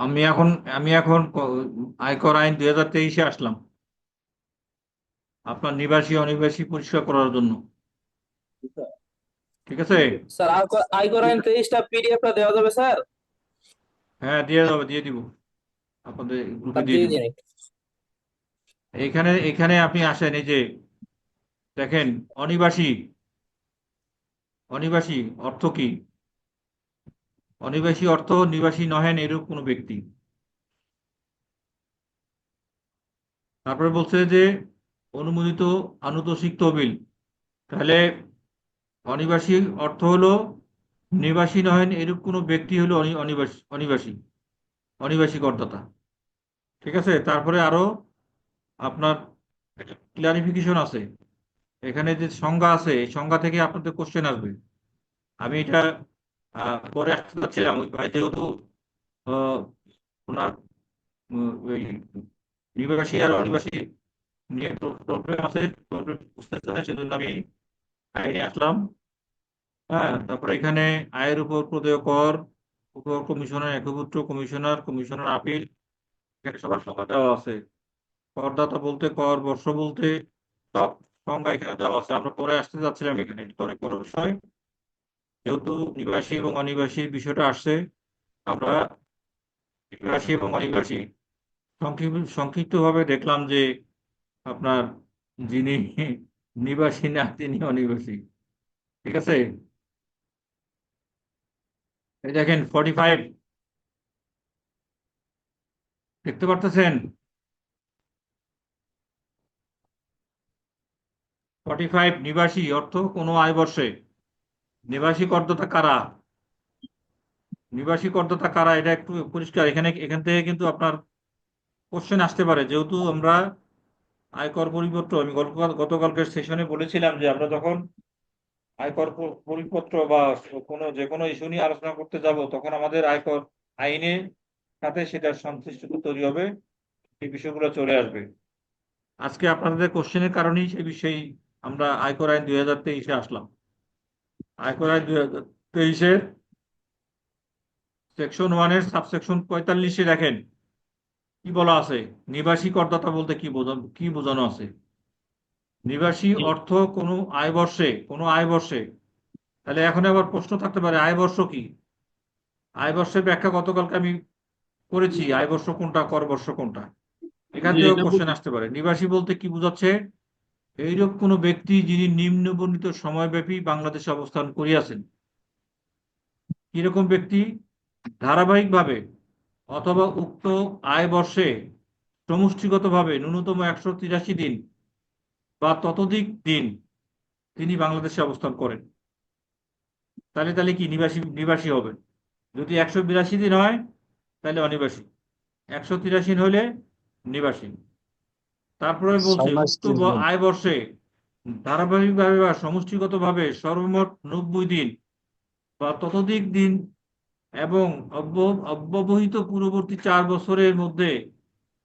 আমি এখন আয়কর আইন 2023-এ আসলাম আপনার নিবাসী অনিবাসী পরিষ্কার করার জন্য। ঠিক আছে? স্যার আয়কর আইন 23টা পিডিএফটা দেওয়া যাবে স্যার? হ্যাঁ, দিয়ে দিব, আপনাদের গ্রুপে স্যার দিয়ে দিয়ে দিব। দিন। এখানে আপনি আসেন, এই যে দেখেন, অনিবাসী, অনিবাসী অর্থ কি? অনিবাসী অর্থ নিবাসী নহেন এরূপ কোনো ব্যক্তি। তারপরে বলছে যে অনুমোদিত আনুতোষিক তহবিল। তাহলে অনিবাসী অর্থ হলো নিবাসী নহেন এরূপ কোনো ব্যক্তি হলো অনিবাসী অনিবাসী অনিবাসী করদাতা। ঠিক আছে, তারপরে আরো আপনার ক্লারিফিকেশন আছে, এখানে যে সংজ্ঞা আছে এই সংজ্ঞা থেকে আপনাদের কোশ্চেন আসবে। আমি এটা পরে আসতে চাচ্ছিলাম, ওই ভাই যেহেতু ওনার ওই নিবাসী আর অনিবাসী নিয়ে প্রবলেম আছে, প্রবলেম বুঝতেছে না, সেজন্য আমি আইনে আসলাম। হ্যাঁ, তারপরে এখানে আয়ের উপর প্রদেয় কর, উপর কমিশনার, একভুক্ত কমিশনার, কমিশনার আপিল, এখানে সবার সংখ্যা দেওয়া আছে। করদাতা বলতে, কর বর্ষ বলতে, সব সংখ্যা এখানে দেওয়া আছে। আমরা পরে আসতে যাচ্ছিলাম, এখানে এটা অনেক বড় বিষয়। যেহেতু নিবাসী এবং অনিবাসীর বিষয়টা আসছে, আমরা নিবাসী এবং অনিবাসী সংক্ষিপ্ত ভাবে দেখলাম যে আপনার যিনি নিবাসী না তিনি অনিবাসী। ঠিক আছে, এই দেখেন 45 দেখতে পারতেছেন। 45 নিবাসী অর্থ কোনো আয় বর্ষে। নিবাসী করদাতা কারা? নিবাসী করদাতা কারা এটা একটু পরিষ্কার। এখান থেকে কিন্তু আপনার কোশ্চেন আসতে পারে, যেহেতু আমরা আয়কর পরিপত্র, আমি গতকালকের সেশনে বলেছিলাম যে আমরা যখন আয়কর পরিপত্র বা যে কোনো ইস্যু নিয়ে আলোচনা করতে যাব, তখন আমাদের আয়কর আইনের সাথে সেটার সংশ্লিষ্টতা তৈরি হবে, এই বিষয়গুলো চলে আসবে। আজকে আপনাদের কোশ্চেনের কারণেই সেই বিষয়ে আমরা আয়কর আইন 2023-এ আসলাম। আয়কর আইন 2023-এর সেকশন 1-এর সাবসেকশন 45-এ দেখেন কি বলা আছে। নিবাসী করদাতা বলতে কি বোঝানো আছে? নিবাসী অর্থ কোনো আয় বর্ষে। তাহলে এখন আবার প্রশ্ন থাকতে পারে, আয় বর্ষ কি? আয় বর্ষের ব্যাখ্যা গতকালকে আমি করেছি, আয় বর্ষ কোনটা, কর বর্ষ কোনটা। এখান জি, থেকেও এটা কোশ্চেন আসতে পারে। নিবাসী বলতে কি বোঝাচ্ছে? এইরূপ কোনো ব্যক্তি যিনি নিম্ন বর্ণিত সময়ব্যাপী বাংলাদেশে অবস্থান করিয়াছেন। কিরকম ব্যক্তি? ধারাবাহিকভাবে অথবা উক্ত আয় বর্ষে সমষ্টিগতভাবে ন্যূনতম 183 দিন বা ততোধিক দিন তিনি বাংলাদেশে অবস্থান করেন। তাহলে কি নিবাসী হবেন। যদি 182 দিন হয় তাহলে অনিবাসী, 183 হলে নিবাসী। তারপরে বলছে 6 মাস উক্ত 30 দিন। আয় বর্ষে ধারাবাহিকভাবে বা সমষ্টিগতভাবে সর্বমোট 90 দিন বা ততোধিক দিন এবং অব্যবহিত পূর্ববর্তী 4 বছরের মধ্যে 1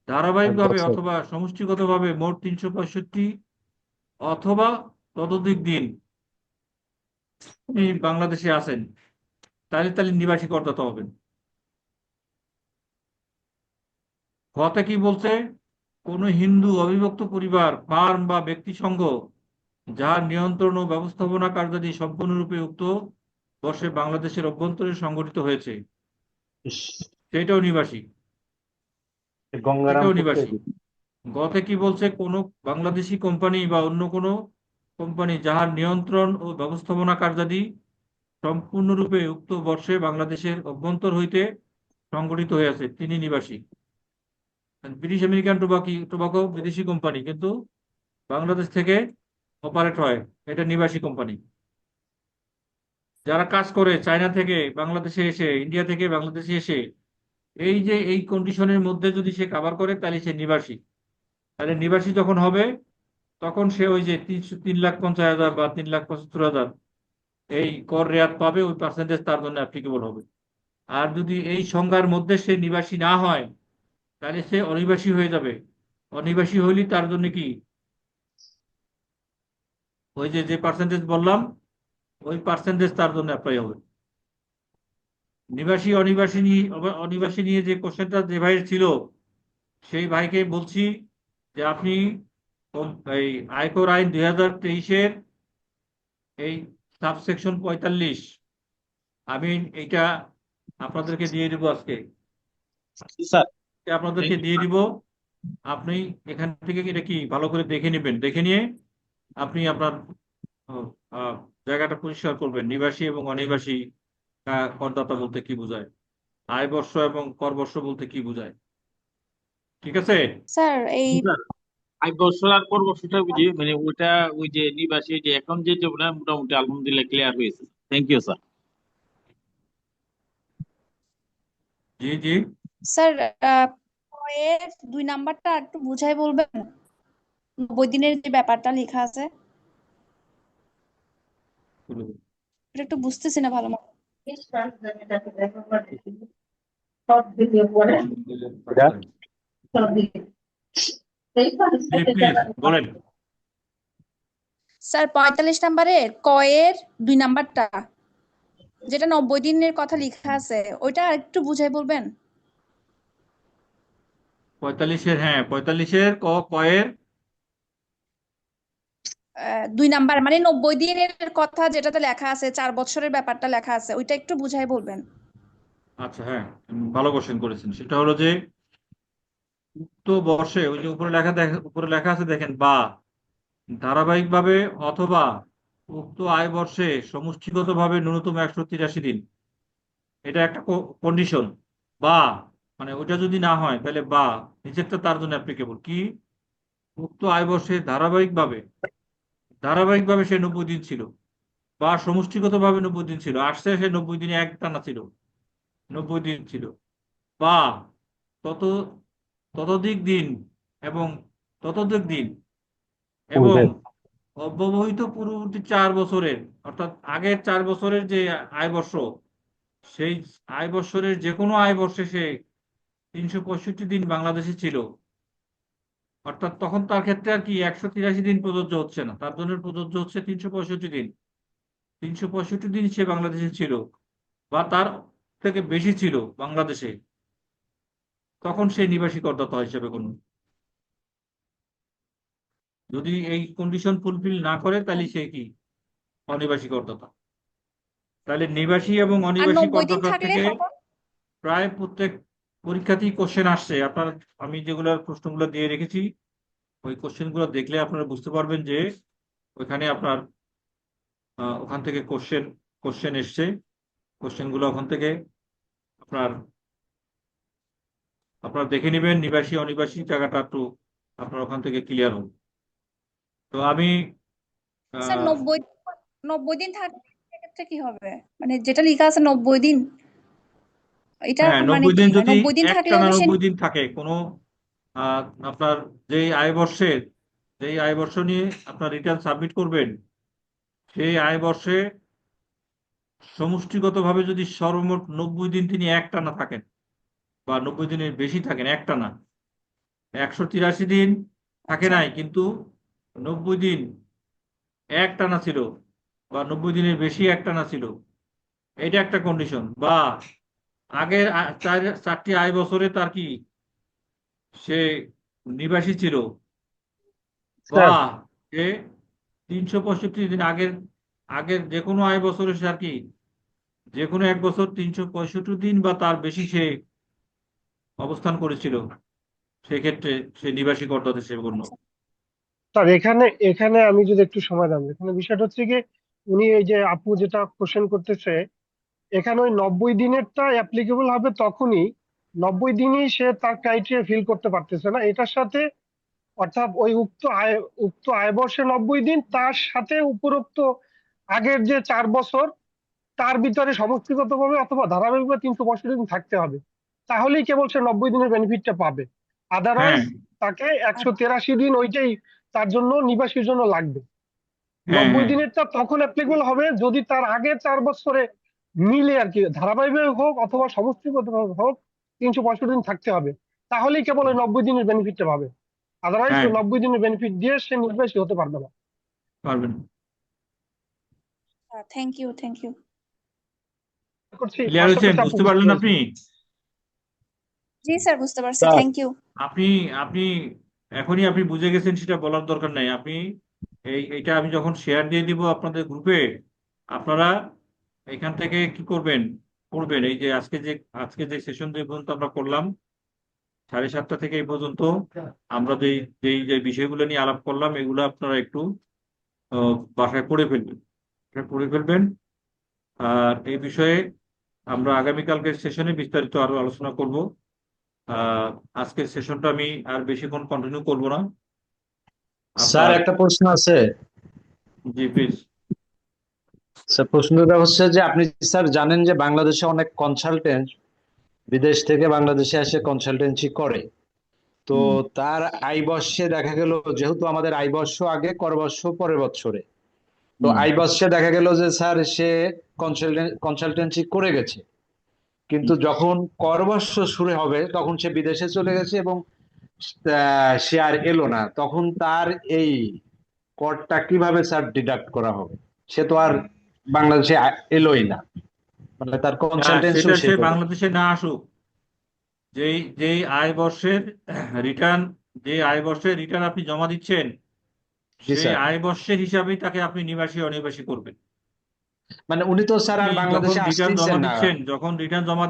ধারাবাহিকভাবে বছর। অথবা সমষ্টিগতভাবে মোট 365 অথবা ততোধিক দিন তিনি বাংলাদেশে আছেন, তাহলে নিবাসী করদাতা হবেন। ঘতে কি বলছে? কোন হিন্দু অবিভক্ত পরিবার, ফার্ম বা ব্যক্তি সংঘ যার নিয়ন্ত্রণ ও ব্যবস্থাপনা কার্যাদি সম্পূর্ণরূপে উক্ত বর্ষে বাংলাদেশের অভ্যন্তরে সংগঠিত হয়েছে, ইস, সেটাও নিবাসী। গঙ্গারাম সেটাও করতে নিবাসী। গতে কি বলছে? কোনো বাংলাদেশি কোম্পানি বা অন্য কোনো কোম্পানি যাহার নিয়ন্ত্রণ ও ব্যবস্থাপনা কার্যাদি সম্পূর্ণরূপে উক্ত বর্ষে বাংলাদেশের অভ্যন্তর হইতে সংগঠিত হয়েছে, তিনি নিবাসী। ব্রিটিশ আমেরিকান টোবাকো বিদেশি কোম্পানি, কিন্তু বাংলাদেশ থেকে অপারেট হয়, এটা নিবাসী কোম্পানি। যারা কাজ করে চায়না থেকে বাংলাদেশে এসে, ইন্ডিয়া থেকে বাংলাদেশে এসে, এই যে এই কন্ডিশনের মধ্যে যদি সে কাভার করে তাহলে সে নিবাসী। তাহলে নিবাসী যখন হবে তখন সে ওই যে 3,50,000 বা 3,75,000 এই কর রেয়াত পাবে, ওই পার্সেন্টেজ তার জন্য অ্যাপ্লিকেবল হবে। আর যদি এই সংজ্ঞার মধ্যে সে নিবাসী না হয় তাহলে সে অনিবাসী হয়ে যাবে। অনিবাসী হইলে তার জন্য কি ওই যে পার্সেন্টেজ বললাম, ওই পার্সেন্টেজ তার জন্য অ্যাপ্লাই হবে। অনিবাসী নিয়ে যে কোশ্চেনটা যে ভাইয়ের ছিল, সেই ভাইকে বলছি যে আপনি এই আয়কর আইন 2023-এর এই সাবসেকশন 45, আমি এইটা আপনাদেরকে দিয়ে দিব আজকে। স্যার, আপনাদেরকে দিয়ে দিব, আপনি এখান থেকে এটা কি ভালো করে দেখে নেবেন, দেখে নিয়ে আপনি আপনার আহ, আহ, জায়গাটা পরিষ্কার করবেন। নিবাসী এবং অনিবাসী করদাতা বলতে কি বোঝায়, আয় বর্ষ এবং কর বর্ষ বলতে কি বোঝায়। ঠিক আছে? স্যার এই স্যার 5 বছর আর পর বছরটা বুঝি মানে ওইটা ওই যে নিবাসী যে এখন যে যেগুলা মোটামুটি আলহামদুলিল্লাহ ক্লিয়ার হয়েছে। Thank you sir. জি জি। স্যার এর 2 নাম্বারটা একটু বুঝাই বলবেন, 90 দিনের যে ব্যাপারটা লেখা আছে এটা একটু বুঝতেছি না ভালো মতো। এটা প্লিজ বলেন। স্যার 45 নাম্বারের কয়ের 2 নাম্বারটা যেটা 90 দিনের কথা লেখা আছে ওইটা একটু বুঝাই বলবেন। 45-এর, হ্যাঁ 45-এর কয়ের 2 নাম্বার মানে 90 দিনের কথা যেটাতে লেখা আছে 4 বছরের ব্যাপারটা লেখা আছে ওইটা একটু বুঝাই বলবেন। আচ্ছা হ্যাঁ, ভালো কোশ্চেন করেছেন। সেটা হলো যে উক্ত বর্ষে ওই যে উপরে লেখা আছে দেখেন, বা ধারাবাহিকভাবে অথবা উক্ত আয় বর্ষে সমষ্টিগতভাবে ন্যূনতম 183 দিন, এটা একটা কন্ডিশন। বা মানে ওটা যদি না হয় তাহলে বা নিচেরটা তার জন্য অ্যাপ্লিকেবল কি, উক্ত আয় বর্ষে ধারাবাহিকভাবে সে 90 দিন ছিল, বা সমষ্টিগতভাবে 90 দিন ছিল, আসছে সে 90 দিনে এক টানা ছিল, 90 দিন ছিল, বা তত ততোধিক দিন এবং ততোধিক দিন এবং অব্যবহিত পূর্ববর্তী 4 বছরের, অর্থাৎ আগের 4 বছরের যে আয় বর্ষ, সেই আয় বৎসরের যে কোনো আয় বর্ষে সে 365 দিন বাংলাদেশে ছিল, অর্থাৎ তখন তার ক্ষেত্রে আর কি 183 দিন প্রযোজ্য হচ্ছে না, তার জন্য প্রযোজ্য হচ্ছে 365 দিন। 365 দিন সে বাংলাদেশে ছিল বা তার থেকে বেশি ছিল বাংলাদেশে, তখন সে নিবাসী করদাতা হিসেবে কোনো, যদি এই কন্ডিশন ফুলফিল না করে তাহলে সে কি অনিবাসী করদাতা। তাহলে নিবাসী এবং আর অনিবাসী 90 দিন করদাতার থাকলে থেকে হবে? প্রায় প্রত্যেক পরীক্ষাতেই কোশ্চেন আসছে। আপনার আমি যেগুলো প্রশ্নগুলো দিয়ে রেখেছি ওই কোশ্চেনগুলো দেখলে আপনারা বুঝতে পারবেন যে ওইখানে আপনার ওখান থেকে কোশ্চেন এসছে। কোশ্চেনগুলো ওখান থেকে আপনার আপনারা দেখে নেবেন, নিবাসী অনিবাসী জায়গাটা একটু আপনার ওখান থেকে ক্লিয়ার হবে। তো আমি স্যার আহ, 90 দিন থাকলে সেক্ষেত্রে কি হবে, মানে যেটা লেখা আছে 90 দিন এটা হ্যাঁ মানে 90 কি দিন হয়, যদি 90 দিন থাকলে একটানা হবে সে 90 দিন থাকে কোনো আপনার যেই আয় বর্ষ নিয়ে আপনার রিটার্ন সাবমিট করবেন, সেই আয় বর্ষে সমষ্টিগতভাবে যদি সর্বমোট 90 দিন তিনি একটানা থাকেন বা 90 দিনের বেশি থাকেন একটানা, 183 দিন থাকে আচ্ছা নাই কিন্তু 90 দিন একটানা ছিল বা 90 দিনের বেশি একটানা ছিল, এটা একটা কন্ডিশন। বা আগের 4টি আয় বছরে তার কি সে নিবাসী ছিল, বা স্যার সে 365 দিন আগের আগের যে কোনো আয় বছরে সে আর কি যে কোনো এক বছর 365 দিন বা তার বেশি সে অবস্থান করেছিল, সেক্ষেত্রে সে নিবাসী করদাতা হিসেবে গণ্য। স্যার এখানে এখানে আমি যদি একটু সময় দেন, এখানে বিষয়টা হচ্ছে কি, উনি এই যে আপু যেটা কোশ্চেন করতেছে, এখানে ওই 90 দিনেরটা অ্যাপ্লিকেবল হবে তখনই, 90 দিনই সে তার ক্রাইটেরিয়া ফিল করতে পারতেছে না এটার সাথে, অর্থাৎ ওই উক্ত আয় বর্ষে 90 দিন তার সাথে উপরোক্ত আগের যে 4 বছর তার ভিতরে সমষ্টিগতভাবে অথবা ধারাবাহিকভাবে 365 দিন থাকতে হবে, তাহলেই কেবল সে 90 দিনের বেনিফিটটা পাবে। হ্যাঁ আদারওয়াইজ তাকে 183 দিন ওইটাই তার জন্য নিবাসীর জন্য লাগবে। হ্যাঁ নব্বই হ্যাঁ দিনেরটা তখন অ্যাপ্লিকেবল হবে যদি তার আগের 4 বছরে মিলে আর কি, ধারাবাহিকভাবে হোক অথবা সমষ্টিগতভাবে হোক 365 দিন থাকতে হবে, তাহলেই কেবল ওই 90 দিনের বেনিফিটটা পাবে। আদারওয়াইজ হ্যাঁ ওই 90 দিনের বেনিফিট দিয়ে সে নির্বাসী হতে পারবে না। পারবেন। Thank you. করছি ক্লিয়ার হয়েছে, পাশাপাশি আপু বুঝতে বুঝতে পারলেন পেরেছি। আপনি? জি স্যার বুঝতে পারছি, স্যার থ্যাংক ইউ। আপনি আপনি এখনই আপনি বুঝে গেছেন সেটা বলার দরকার নাই। আপনি এইটা আমি যখন শেয়ার দিয়ে দিব আপনাদের গ্রুপে, আপনারা এখান থেকে কি করবেন এই যে আজকে যে সেশন যে পর্যন্ত আমরা করলাম 7:30 থেকে এই পর্যন্ত, আমরা যে বিষয়গুলো নিয়ে আলাপ করলাম এগুলো আপনারা একটু বাসায় পড়ে ফেলবেন। আর এই বিষয়ে আমরা আগামীকালকের সেশনে বিস্তারিত আরো আলোচনা করব। আজকের সেশনটা আমি আর বেশিক্ষণ কন্টিনিউ করব না। স্যার আপনার একটা প্রশ্ন আছে। জি প্লিজ। স্যার প্রশ্নটা হচ্ছে যে আপনি স্যার জানেন যে বাংলাদেশে অনেক কনসালটেন্ট বিদেশ থেকে বাংলাদেশে এসে কনসালটেন্সি করে। তো তার আয় বর্ষে দেখা গেল, যেহেতু আমাদের আয় বর্ষ আগে, কর বর্ষ পরের বছরে, তো আয় বর্ষে দেখা গেল যে স্যার সে কনসালটেন্সি করে গেছে, কিন্তু যখন কর বর্ষ শুরু হবে তখন সে বিদেশে চলে গেছে এবং সে আর এলো না, তখন তার এই করটা কিভাবে স্যার ডিডাক্ট করা হবে? সে তো আর বাংলাদেশে এলোই না, মানে তার না, কনসালটেন্সিও সেটা সে শেষ হলো। বাংলাদেশে না আসুক, যেই যেই আয় বর্ষের রিটার্ন, যে আয় বর্ষের রিটার্ন আপনি জমা দিচ্ছেন, জি সেই স্যার, আয় বর্ষের হিসাবেই তাকে আপনি নিবাসী অনিবাসী করবেন। মানে উনি তো স্যার আপনি আর যখন বাংলাদেশে রিটার্ন জমা আসতেইছেন না।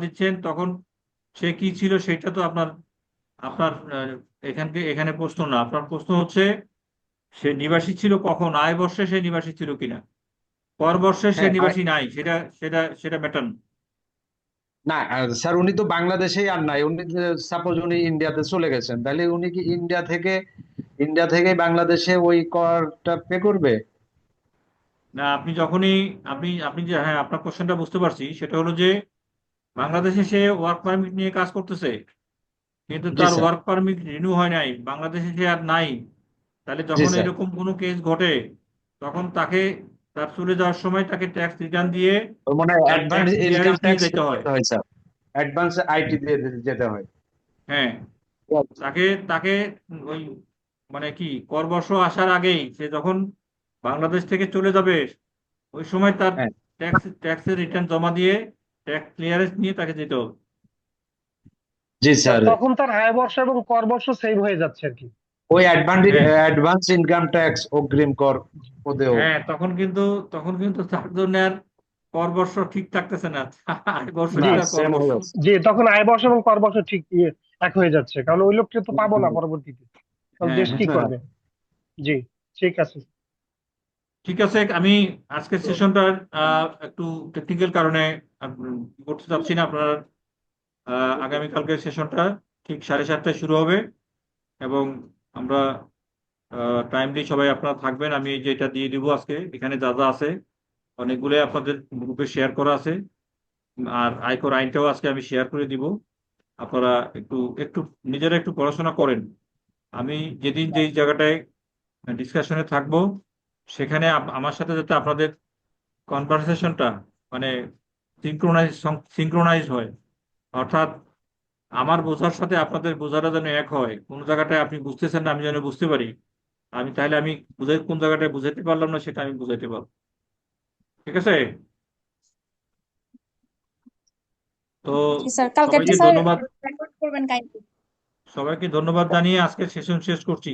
দিচ্ছেন, তখন সে কি ছিল সেটা তো আপনার আপনার এখানে প্রশ্ন না। আপনার প্রশ্ন হচ্ছে সে নিবাসী ছিল কখন, আয় বর্ষে সে নিবাসী ছিল কিনা। পর বর্ষে সে হ্যাঁ নিবাসী নাই, সেটা ম্যাটার না। না স্যার, উনি তো বাংলাদেশেই আর নাই, উনি সাপোজ উনি ইন্ডিয়াতে চলে গেছেন, তাহলে উনি কি ইন্ডিয়া থেকে বাংলাদেশে ওই করটা পে করবে? না, আপনি যখনই আপনি যে, হ্যাঁ, আপনার কোশ্চেনটা বুঝতে পারছি। সেটা হলো যে বাংলাদেশে সে ওয়ার্ক পারমিট নিয়ে কাজ করতেছে, কিন্তু জি তার স্যার। ওয়ার্ক পারমিট রিনিউ হয় নাই, বাংলাদেশে সে আর নাই। তাহলে জি যখন স্যার। এরকম কোনো কেস ঘটে, তখন তার চলে যাওয়ার সময় তাকে ট্যাক্স রিটার্ন দিয়ে ওর মনে তার অ্যাডভান্স ট্যাক্স ইনকাম ক্লিয়ারেন্স নিয়ে ট্যাক্স যেতে হয়। হয় স্যার, অ্যাডভান্স আইটি দিয়ে যেতে হয়। হ্যাঁ, তাকে তাকে ওই মানে কি, কর বর্ষ আসার আগেই সে যখন বাংলাদেশ থেকে চলে যাবে, ওই সময় তার হ্যাঁ ট্যাক্সের রিটার্ন জমা দিয়ে ট্যাক্স ক্লিয়ারেন্স নিয়ে তাকে যেতে হবে। জি স্যার, তখন তার আয় বর্ষ এবং কর বর্ষ সেম হয়ে যাচ্ছে আর কি। ওই হ্যাঁ, অ্যাডভান্স ইনকাম ট্যাক্স অগ্রিম কর ওদেরও। হ্যাঁ, তখন কিন্তু তার জন্য আর কর বর্ষ ঠিক থাকতেছে না, আয় বর্ষ জি না, ঠিক আর কর সেম বর্ষ। হয়ে যাচ্ছে। জি, তখন আয় বর্ষ এবং কর বর্ষ ঠিক এক হয়ে যাচ্ছে, কারণ ওই লোককে তো পাবো না পরবর্তীতে, তাহলে হ্যাঁ, দেশ কি হ্যাঁ করবে? জি, ঠিক আছে। ঠিক আছে। আমি আজকের সেশনটা একটু টেকনিক্যাল কারণে করতে চাচ্ছি না। আপনার আগামীকালকের সেশনটা ঠিক 7:30টায় শুরু হবে, এবং আমরা টাইমলি সবাই আপনারা থাকবেন। আমি যেটা দিয়ে দিব আজকে, এখানে যা যা আছে অনেকগুলো আপনাদের গ্রুপে শেয়ার করা আছে, আর আয়কর আইনটাও আজকে আমি শেয়ার করে দিব। আপনারা একটু একটু নিজেরা একটু পড়াশোনা করেন। আমি যেদিন যেই জায়গাটায় ডিসকাশনে থাকবো, সেখানে আমার সাথে যাতে আপনাদের কনভারসেশনটা মানে সিঙ্ক্রোনাইজ সিঙ্ক্রোনাইজ হয়, অর্থাৎ আমার বোঝার সাথে আপনাদের বোঝাটা যেন এক হয়। কোন জায়গাটায় আপনি বুঝতেছেন না, আমি যেন বুঝতে পারি। তাহলে আমি কোন জায়গাটায় বুঝাইতে পারলাম না, সেটা আমি বুঝাইতে পারবো। ঠিক আছে? তো জি স্যার, কালকেরটা সবাইকে স্যার ধন্যবাদ রেকর্ড করবেন কাইন্ডলি। সবাইকে ধন্যবাদ জানিয়ে আজকের সেশন শেষ করছি।